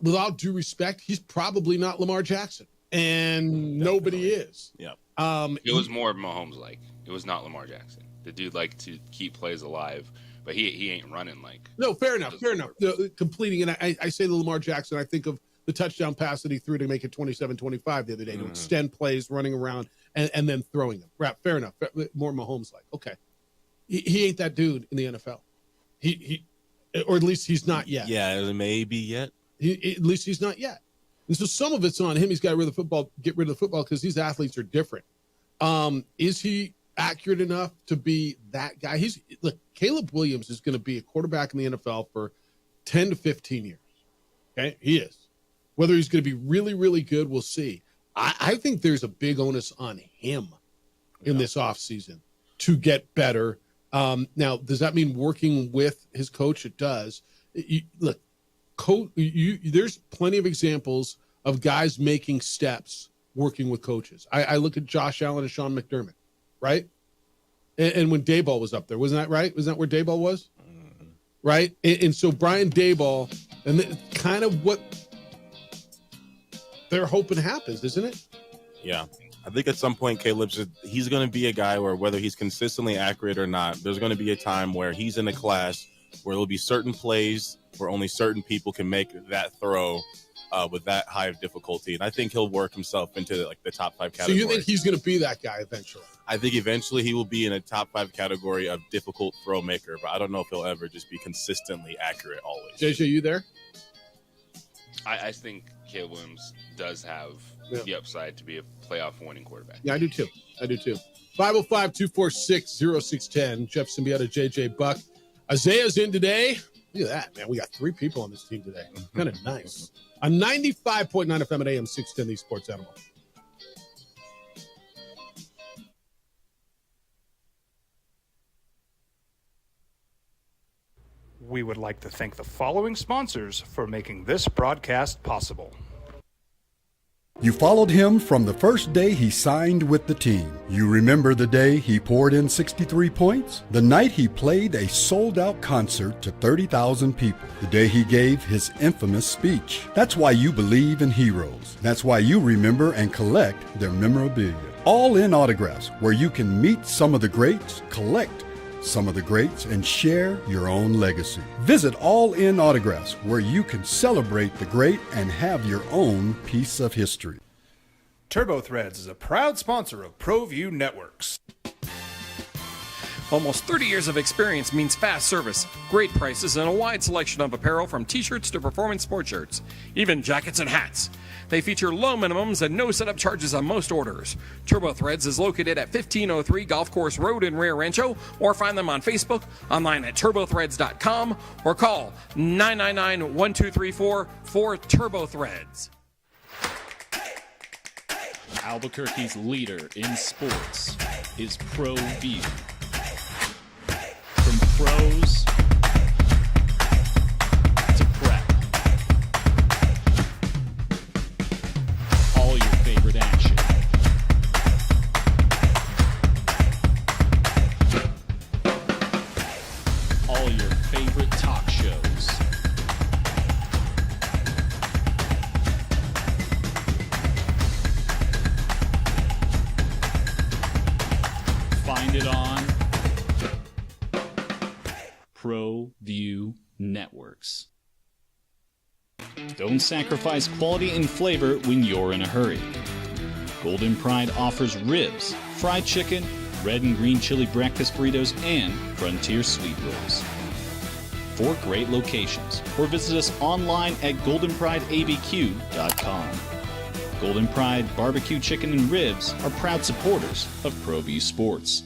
With all due respect, he's probably not Lamar Jackson, and nobody is. Yeah. It was more Mahomes-like. It was not Lamar Jackson. The dude liked to keep plays alive, but he ain't running like. No, fair enough. Completing, and I say the Lamar Jackson, I think of the touchdown pass that he threw to make it 27-25 the other day, to extend plays, running around, and then throwing them. Right, fair enough. More Mahomes-like. Okay. He ain't that dude in the NFL. He or at least he's not yet. Yeah, maybe yet. At least he's not yet. And so some of it's on him. He's got to get rid of the football because these athletes are different. Is he accurate enough to be that guy? Look, Caleb Williams is going to be a quarterback in the NFL for 10 to 15 years. Okay, he is. Whether he's going to be really, really good, we'll see. I think there's a big onus on him in this offseason to get better. Now, does that mean working with his coach? It does. Look, there's plenty of examples of guys making steps working with coaches. I look at Josh Allen and Sean McDermott, right? And when Daboll was up there, wasn't that right? Wasn't that where Daboll was? Right? And so Brian Daboll, and kind of what they're hoping happens, isn't it? Yeah. I think at some point, he's going to be a guy where whether he's consistently accurate or not, there's going to be a time where he's in a class where there'll be certain plays where only certain people can make that throw with that high of difficulty. And I think he'll work himself into the top 5 category. So you think he's going to be that guy eventually? I think eventually he will be in a top 5 category of difficult throw maker, but I don't know if he'll ever just be consistently accurate always. JJ, you there? I think Caleb Williams does have the upside to be a playoff winning quarterback. Yeah, I do too. 505-246-0610. Jeff Symbieta, JJ Buck. Isaiah's in today. Look at that, man. We got 3 people on this team today. Kind of nice. On 95.9 FM at AM 610, the Sports Animal. We would like to thank the following sponsors for making this broadcast possible. You followed him from the first day he signed with the team. You remember the day he poured in 63 points? The night he played a sold-out concert to 30,000 people. The day he gave his infamous speech. That's why you believe in heroes. That's why you remember and collect their memorabilia. All in Autographs, where you can meet some of the greats, collect some of the greats, and share your own legacy. Visit All In Autographs, where you can celebrate the great and have your own piece of history. TurboThreads is a proud sponsor of ProView Networks. Almost 30 years of experience means fast service, great prices, and a wide selection of apparel from t-shirts to performance sports shirts, even jackets and hats. They feature low minimums and no setup charges on most orders. TurboThreads is located at 1503 Golf Course Road in Rio Rancho, or find them on Facebook, online at turbothreads.com, or call 999-1234 for TurboThreads. Albuquerque's leader in sports is ProView. From pros to prep, find it on ProView Networks. Don't sacrifice quality and flavor when you're in a hurry. Golden Pride offers ribs, fried chicken, red and green chili breakfast burritos, and Frontier sweet rolls. 4 great locations, or visit us online at goldenprideabq.com. Golden Pride Barbecue Chicken and Ribs are proud supporters of ProView Sports.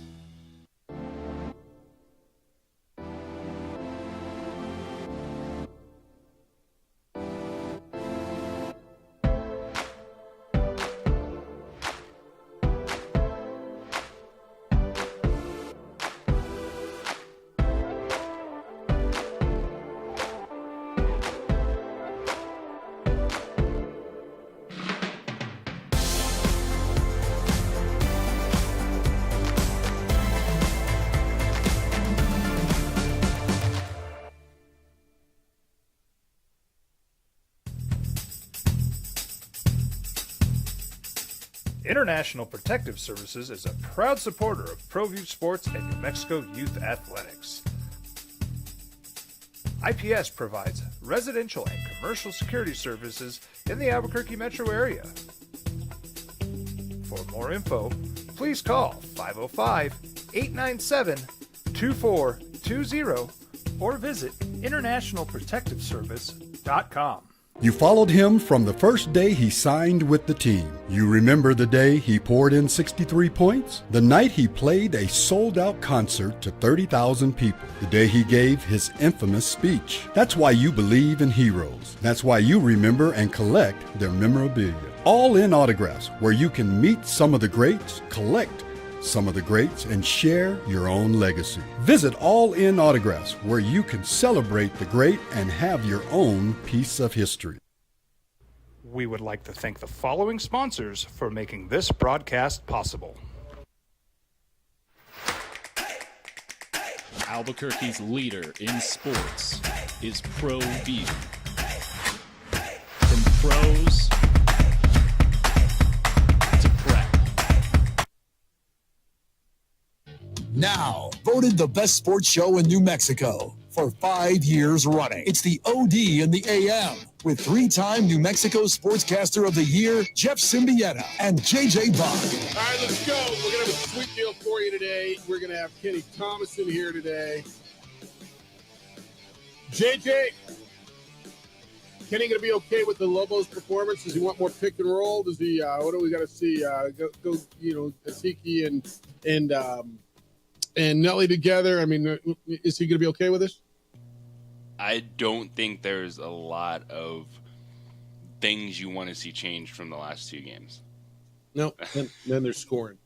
International Protective Services is a proud supporter of ProView Sports and New Mexico Youth Athletics. IPS provides residential and commercial security services in the Albuquerque metro area. For more info, please call 505-897-2420 or visit internationalprotectiveservice.com. You followed him from the first day he signed with the team. You remember the day he poured in 63 points? The night he played a sold-out concert to 30,000 people. The day he gave his infamous speech. That's why you believe in heroes. That's why you remember and collect their memorabilia. All in autographs, where you can meet some of the greats, collect some of the greats, and share your own legacy. Visit All In Autographs, where you can celebrate the great and have your own piece of history. We would like to thank the following sponsors for making this broadcast possible. Albuquerque's leader in sports is ProView. From pros to prep. Now, voted the best sports show in New Mexico for 5 years running. It's the OD in the AM with 3-time New Mexico Sportscaster of the Year, Jeff Symbieta and JJ Buck. All right, let's go. We're going to have a sweet deal for you today. We're going to have Kenny Thomas in here today. JJ, Kenny going to be okay with the Lobos' performance? Does he want more pick and roll? Does he? What do we got to see? Go, Asiki and Nelly together. I mean, is he going to be okay with this? I don't think there's a lot of things you want to see changed from the last 2 games. No, then they're scoring.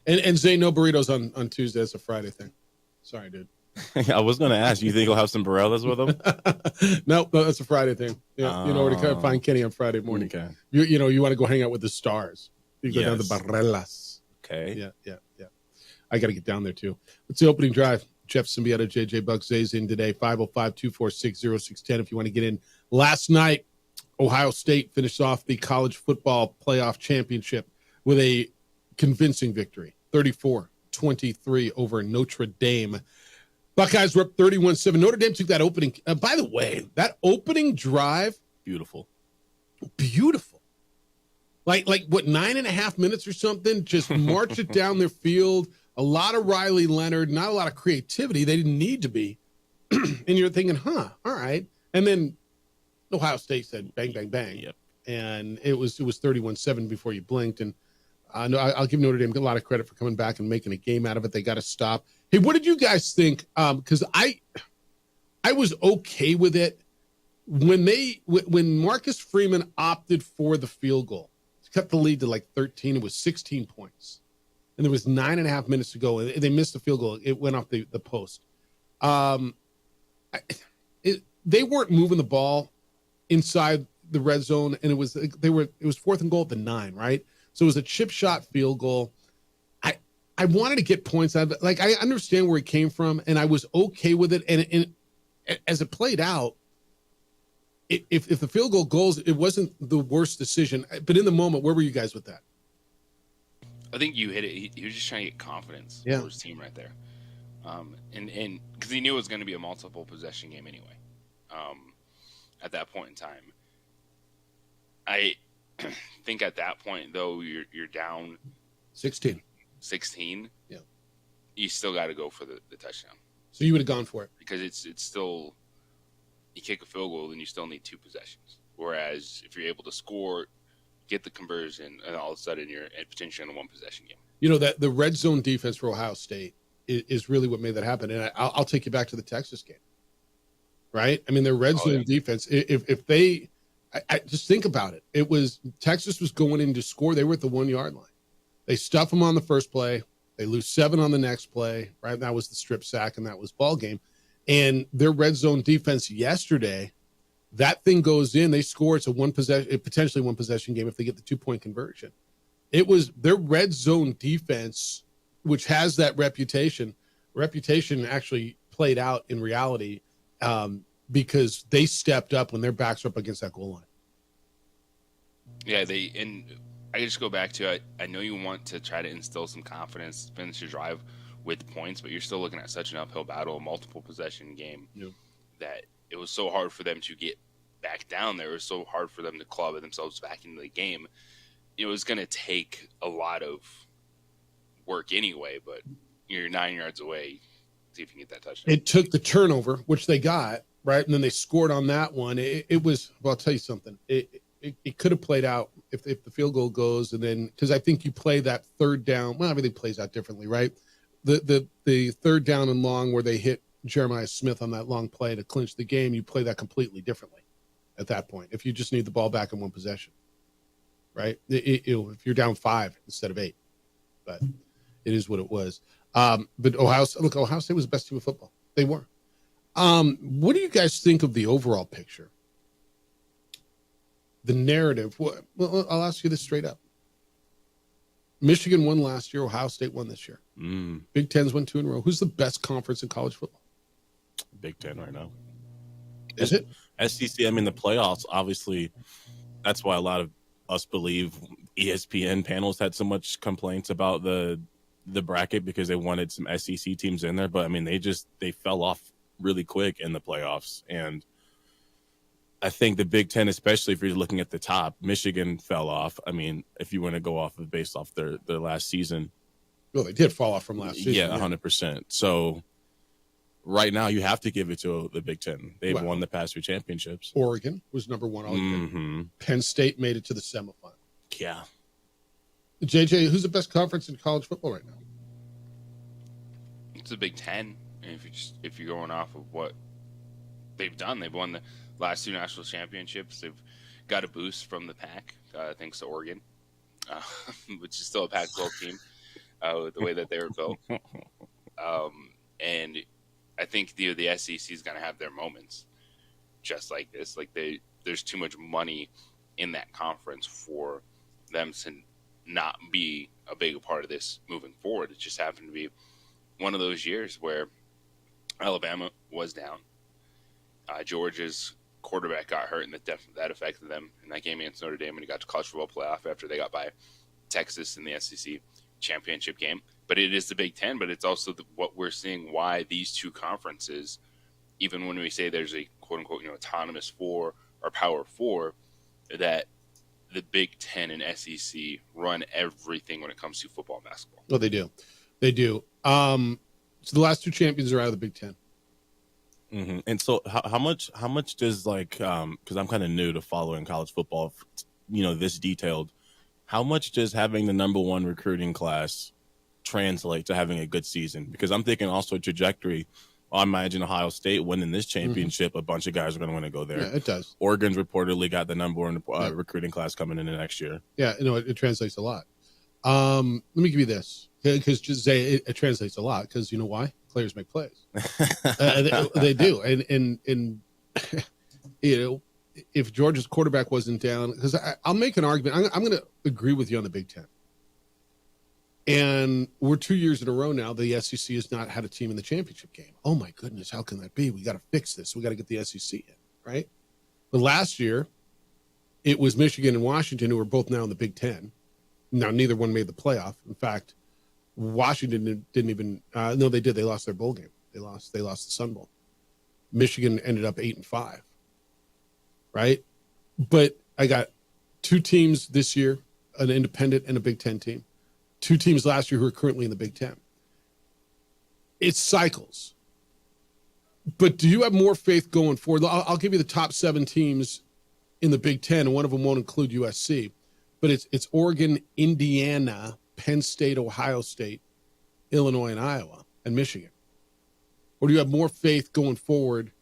And Zay, no burritos on Tuesday. That's a Friday thing. Sorry, dude. I was going to ask, you think he'll have some Barellas with him? No, that's a Friday thing. Yeah, you know where to find Kenny on Friday morning. Okay. You want to go hang out with the stars. You go down to Barellas. Okay. Yeah. I got to get down there, too. It's the opening drive. Jeff Symbieta, JJ Buck, Zay's in today, 505-246-0610 if you want to get in. Last night, Ohio State finished off the college football playoff championship with a convincing victory, 34-23 over Notre Dame. Buckeyes were up 31-7. Notre Dame took that opening. By the way, that opening drive. Beautiful. Like what, 9.5 minutes or something? Just march it down their field. A lot of Riley Leonard, not a lot of creativity. They didn't need to be. And you're thinking, all right. And then Ohio State said bang, bang, bang. Yep. And it was 31-7 before you blinked. And I'll give Notre Dame a lot of credit for coming back and making a game out of it. They got to stop. Hey, what did you guys think? Because I was okay with it when Marcus Freeman opted for the field goal. Cut the lead to like 13. It was 16 points. And there was 9.5 minutes to go. They missed the field goal. It went off the post. They weren't moving the ball inside the red zone, and it was 4th and goal at the 9, right? So it was a chip shot field goal. I wanted to get points out of it. Like, I understand where it came from, and I was okay with it. And as it played out, if the field goal goes, it wasn't the worst decision. But in the moment, where were you guys with that? I think you hit it. He was just trying to get confidence for his team right there. And because he knew it was going to be a multiple possession game anyway. At that point in time, I think at that point though you're down 16. Yeah, you still got to go for the touchdown. So you would have gone for it because it's still, you kick a field goal, then you still need 2 possessions. Whereas if you're able to score, get the conversion, and all of a sudden you're potentially in a 1-possession game. You know that the red zone defense for Ohio State is really what made that happen. And I'll take you back to the Texas game, right? I mean, their red zone defense, if they, I just think about it. It was Texas was going in to score. They were at the 1-yard line. They stuff them on the first play. They lose 7 on the next play, right? That was the strip sack, and that was ball game. And their red zone defense yesterday, that thing goes in. They score. It's a potentially 1-possession game if they get the 2-point conversion. It was their red zone defense, which has that reputation. Reputation actually played out in reality because they stepped up when their backs were up against that goal line. Yeah, and I just go back to I know you want to try to instill some confidence, finish your drive with points, but you're still looking at such an uphill battle, a multiple possession game, that it was so hard for them to get back down there. It was so hard for them to claw themselves back into the game. It was going to take a lot of work anyway, but you're 9 yards away. See if you can get that touchdown. It took the turnover, which they got, right? And then they scored on that one. It was, well, I'll tell you something. It could have played out if the field goal goes, and then because I think you play that third down. Well, everything plays out differently, right? The third down and long where they hit Jeremiah Smith on that long play to clinch the game, you play that completely differently at that point. If you just need the ball back in 1 possession, right? If you're down 5 instead of 8, but it is what it was. But Ohio State was the best team of football. They were. What do you guys think of the overall picture? The narrative. Well, I'll ask you this straight up. Michigan won last year. Ohio State won this year. Big Ten's won 2 in a row. Who's the best conference in college football? Big Ten right now. Is it? SEC, I mean, the playoffs, obviously, that's why a lot of us believe ESPN panels had so much complaints about the bracket because they wanted some SEC teams in there. But, I mean, they fell off really quick in the playoffs. And I think the Big Ten, especially if you're looking at the top, Michigan fell off. I mean, if you want to go based off their last season. Well, they did fall off from last season. Yeah, 100%. So right now you have to give it to the Big Ten. They've won the past 2 championships. Oregon was number 1 all year. Penn State made it to the semifinal. Yeah. JJ, who's the best conference in college football right now? It's the Big Ten. And if you're going off of what they've done, they've won the last 2 national championships. They've got a boost from the Pac, thanks to Oregon, which is still a Pac-12 team, with the way that they were built. And I think the SEC is going to have their moments just like this. Like there's too much money in that conference for them to not be a big part of this moving forward. It just happened to be one of those years where Alabama was down. Georgia's quarterback got hurt, and that affected them in that game against Notre Dame when he got to college football playoff after they got by Texas in the SEC championship game. But it is the Big Ten, but it's also what we're seeing why these 2 conferences, even when we say there's a quote-unquote autonomous 4 or power 4, that the Big Ten and SEC run everything when it comes to football and basketball. Well, they do. They do. So the last 2 champions are out of the Big Ten. Mm-hmm. And so how much does because I'm kind of new to following college football, this detailed, how much does having the number 1 recruiting class translate to having a good season? Because I'm thinking also trajectory. I imagine Ohio State winning this championship, a bunch of guys are going to want to go there. Yeah, it does. Oregon's reportedly got the number 1 recruiting class coming in the next year. Yeah, it translates a lot. Let me give you this, because just say it translates a lot, because you know why? Players make plays. They do, and if Georgia's quarterback wasn't down, because I'll make an argument. I'm going to agree with you on the Big Ten. And we're 2 years in a row now. The SEC has not had a team in the championship game. Oh my goodness, how can that be? We got to fix this. We got to get the SEC in, right? But last year, it was Michigan and Washington who were both now in the Big Ten. Now, neither one made the playoff. In fact, Washington didn't even. No, they did. They lost their bowl game. They lost the Sun Bowl. Michigan ended up 8-5. Right, but I got 2 teams this year, an independent and a Big Ten team. 2 teams last year who are currently in the Big Ten. It's cycles. But do you have more faith going forward? I'll give you the top 7 teams in the Big Ten, and one of them won't include USC. But it's Oregon, Indiana, Penn State, Ohio State, Illinois, and Iowa, and Michigan. Or do you have more faith going forward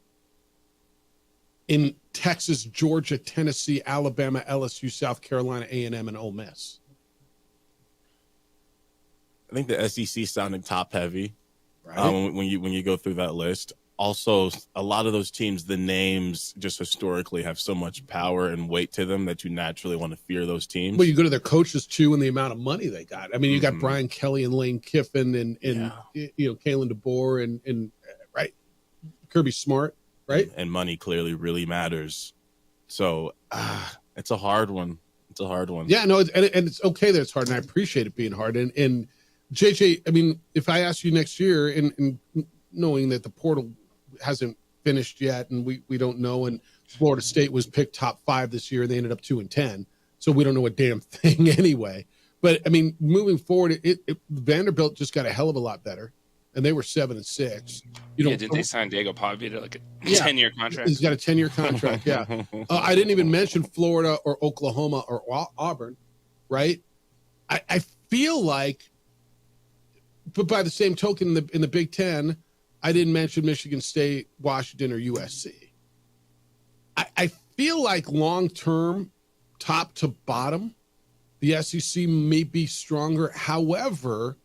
in Texas, Georgia, Tennessee, Alabama, LSU, South Carolina, A&M, and Ole Miss? I think the SEC sounded top heavy, right? When you go through that list. Also, a lot of those teams, the names just historically have so much power and weight to them that you naturally want to fear those teams. Well, you go to their coaches too, and the amount of money they got. I mean, you got Brian Kelly and Lane Kiffin and Kalen DeBoer and right, Kirby Smart, right? And money clearly really matters. So it's a hard one. It's a hard one. Yeah, no, and it's okay that it's hard, and I appreciate it being hard. And JJ, I mean, if I ask you next year, and knowing that the portal hasn't finished yet, and we don't know, and Florida State was picked top 5 this year, they ended up 2-10, so we don't know a damn thing anyway. But I mean, moving forward, Vanderbilt just got a hell of a lot better, and they were 7-6. Didn't they sign Diego Pavia to like a 10-year contract? He's got a 10-year contract. Yeah, I didn't even mention Florida or Oklahoma or Auburn, right? I feel like, but by the same token, in the Big Ten, I didn't mention Michigan State, Washington, or USC. I feel like long-term, top to bottom, the SEC may be stronger. However,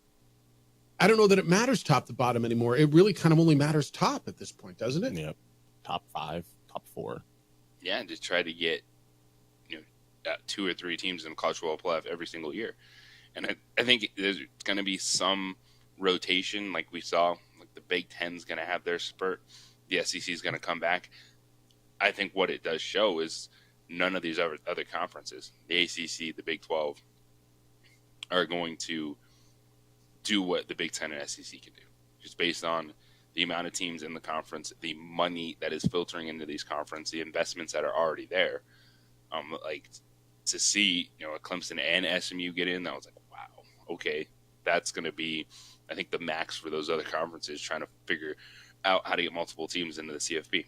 I don't know that it matters top to bottom anymore. It really kind of only matters top at this point, doesn't it? Yeah, top 5, top 4. Yeah, and just try to get 2 or 3 teams in the college football playoff every single year. And I think there's going to be some rotation like we saw. The Big Ten's going to have their spurt. The SEC is going to come back. I think what it does show is none of these other conferences, the ACC, the Big 12, are going to do what the Big Ten and SEC can do. Just based on the amount of teams in the conference, the money that is filtering into these conferences, the investments that are already there. Like to see, a Clemson and SMU get in, I was like, wow, okay, that's going to be, I think, the max for those other conferences, trying to figure out how to get multiple teams into the CFP.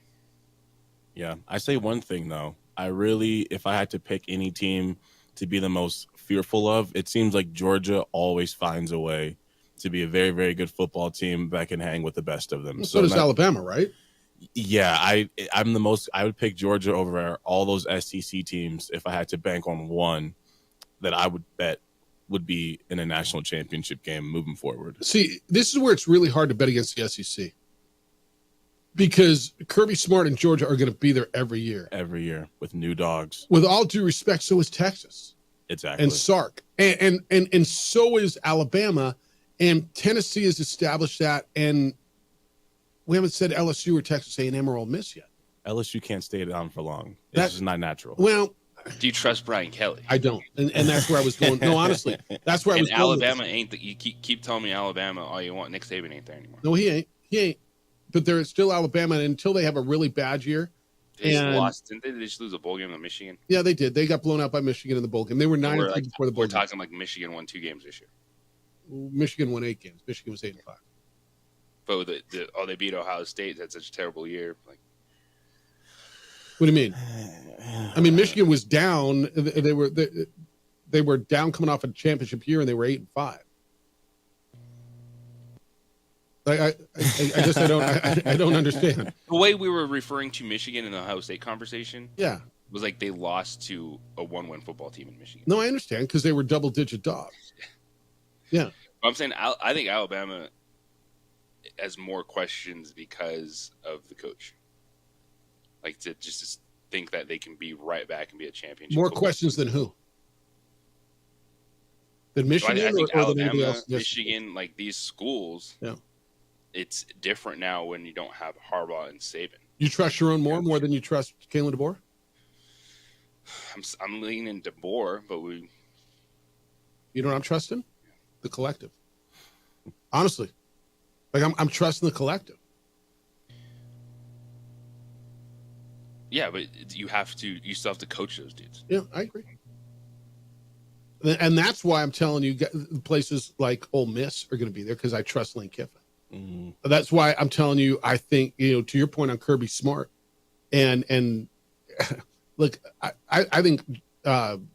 Yeah, I say one thing, though. If I had to pick any team to be the most fearful of, it seems like Georgia always finds a way to be a very, very good football team that can hang with the best of them. So does Alabama, right? Yeah, I would pick Georgia over all those SEC teams if I had to bank on one that I would bet would be in a national championship game moving forward. See, this is where it's really hard to bet against the SEC, because Kirby Smart and Georgia are going to be there every year. Every year with new dogs. With all due respect, so is Texas. Exactly. And Sark. And so is Alabama. And Tennessee has established that. And we haven't said LSU or Texas A&M or Ole Miss yet. LSU can't stay down for long. It's just not natural. Well, do you trust Brian Kelly? I don't, and that's where I was going. No, honestly, that's where I was going. Alabama ain't. You keep telling me Alabama all you want. Nick Saban ain't there anymore. No, he ain't. But they're still Alabama until they have a really bad year. They just lost. Didn't they just lose a bowl game to Michigan? Yeah, they did. They got blown out by Michigan in the bowl game. They were 9-2 before the bowl. We're talking like Michigan won 2 games this year. Michigan won 8 games. Michigan was 8-5. But they beat Ohio State. That's such a terrible year. Like, what do you mean? I mean, Michigan was down. They were down coming off a championship year, and they were 8-5. I guess I don't understand. The way we were referring to Michigan in the Ohio State conversation, was like they lost to a 1-win football team in Michigan. No, I understand, because they were double-digit dogs. Yeah, I'm saying I think Alabama has more questions because of the coach. Like to think that they can be right back and be a championship. More questions than who? Than Michigan, I think or Alabama, than else? Michigan, like these schools. Yeah, it's different now when you don't have Harbaugh and Saban. You trust Sharon more than you trust Kalen DeBoer? I'm leaning DeBoer, but You know what I'm trusting? The collective. Honestly. Like, I'm trusting the collective. Yeah, but you still have to coach those dudes. Yeah, I agree. And that's why I'm telling you, places like Ole Miss are going to be there because I trust Lane Kiffin. Mm-hmm. That's why I'm telling you, I think, to your point on Kirby Smart, and look, I think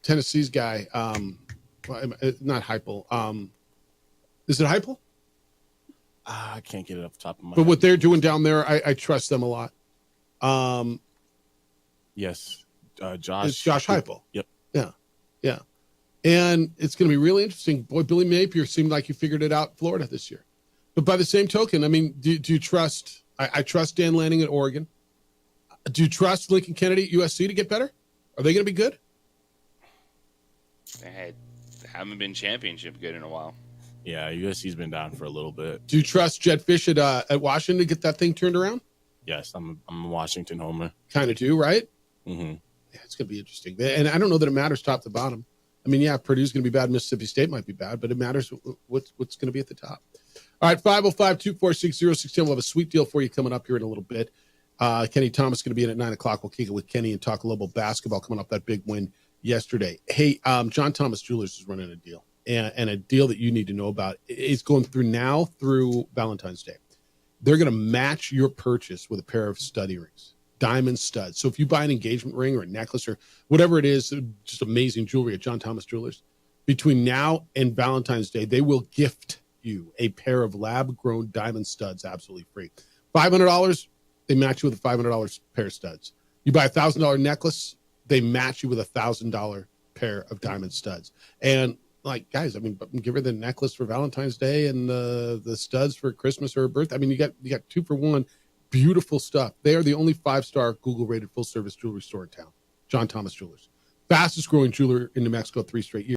Tennessee's guy, not Heupel. Is it Heupel? I can't get it off the top of my But head. what they're doing down there, I trust them a lot. Yes. Josh. It's Josh Heupel. Yep. Yeah. And it's going to be really interesting. Boy, Billy Napier seemed like he figured it out in Florida this year. But by the same token, I mean, do you trust – I trust Dan Lanning at Oregon. Do you trust Lincoln Kennedy at USC to get better? Are they going to be good? They haven't been championship good in a while. Yeah, USC's been down for a little bit. Do you trust Jed Fish at Washington to get that thing turned around? Yes, I'm a Washington homer. Kind of do, right? Mm-hmm. Yeah, it's going to be interesting. And I don't know that it matters top to bottom. I mean, yeah, Purdue's going to be bad. Mississippi State might be bad, but it matters what's going to be at the top. All right, 505-246-0610. We'll have a sweet deal for you coming up here in a little bit. Kenny Thomas going to be in at 9 o'clock. We'll kick it with Kenny and talk a little basketball coming up, that big win yesterday. Hey, John Thomas Jewelers is running a deal, and a deal that you need to know about. It's going through now through Valentine's Day. They're going to match your purchase with a pair of study rings, diamond studs. So if you buy an engagement ring or a necklace or whatever it is, just amazing jewelry at John Thomas Jewelers, between now and Valentine's Day, they will gift you a pair of lab-grown diamond studs absolutely free. $500, they match you with a $500 pair of studs. You buy a $1,000 necklace, they match you with a $1,000 pair of diamond studs. And like, guys, I mean, give her the necklace for Valentine's Day and the studs for Christmas or her birthday. I mean, you got 2 for 1. Beautiful stuff. They are the only 5-star Google-rated full-service jewelry store in town. John Thomas Jewelers. Fastest growing jeweler in New Mexico 3 straight years.